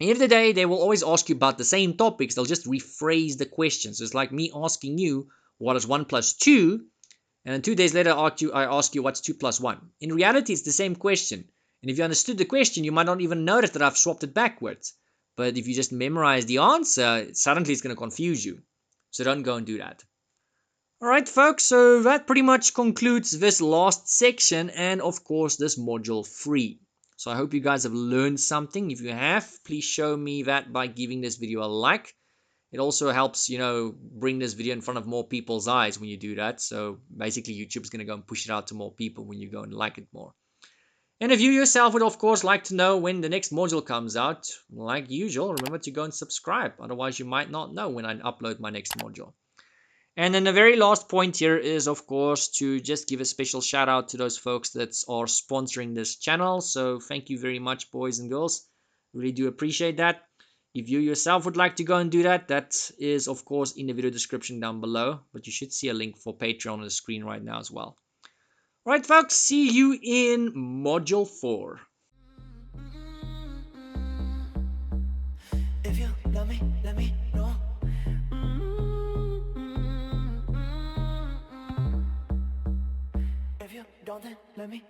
Speaker 1: end of the day, they will always ask you about the same topics. They'll just rephrase the questions. It's like me asking you, what is 1 plus 2? And then 2 days later, I ask you, what's 2 plus 1? In reality, it's the same question. And if you understood the question, you might not even notice that I've swapped it backwards. But if you just memorize the answer, suddenly it's going to confuse you. So don't go and do that. Alright folks, so that pretty much concludes this last section and of course this module 3. So I hope you guys have learned something. If you have, please show me that by giving this video a like. It also helps, bring this video in front of more people's eyes when you do that. So basically YouTube's going to go and push it out to more people when you go and like it more. And if you yourself would, of course, like to know when the next module comes out, like usual, remember to go and subscribe. Otherwise, you might not know when I upload my next module. And then the very last point here is, of course, to just give a special shout out to those folks that are sponsoring this channel. So thank you very much, boys and girls. Really do appreciate that. If you yourself would like to go and do that, that is, of course, in the video description down below. But you should see a link for Patreon on the screen right now as well. Alright folks, see you in Module 4.
Speaker 2: If you love me, let me know. If you don't, then let me.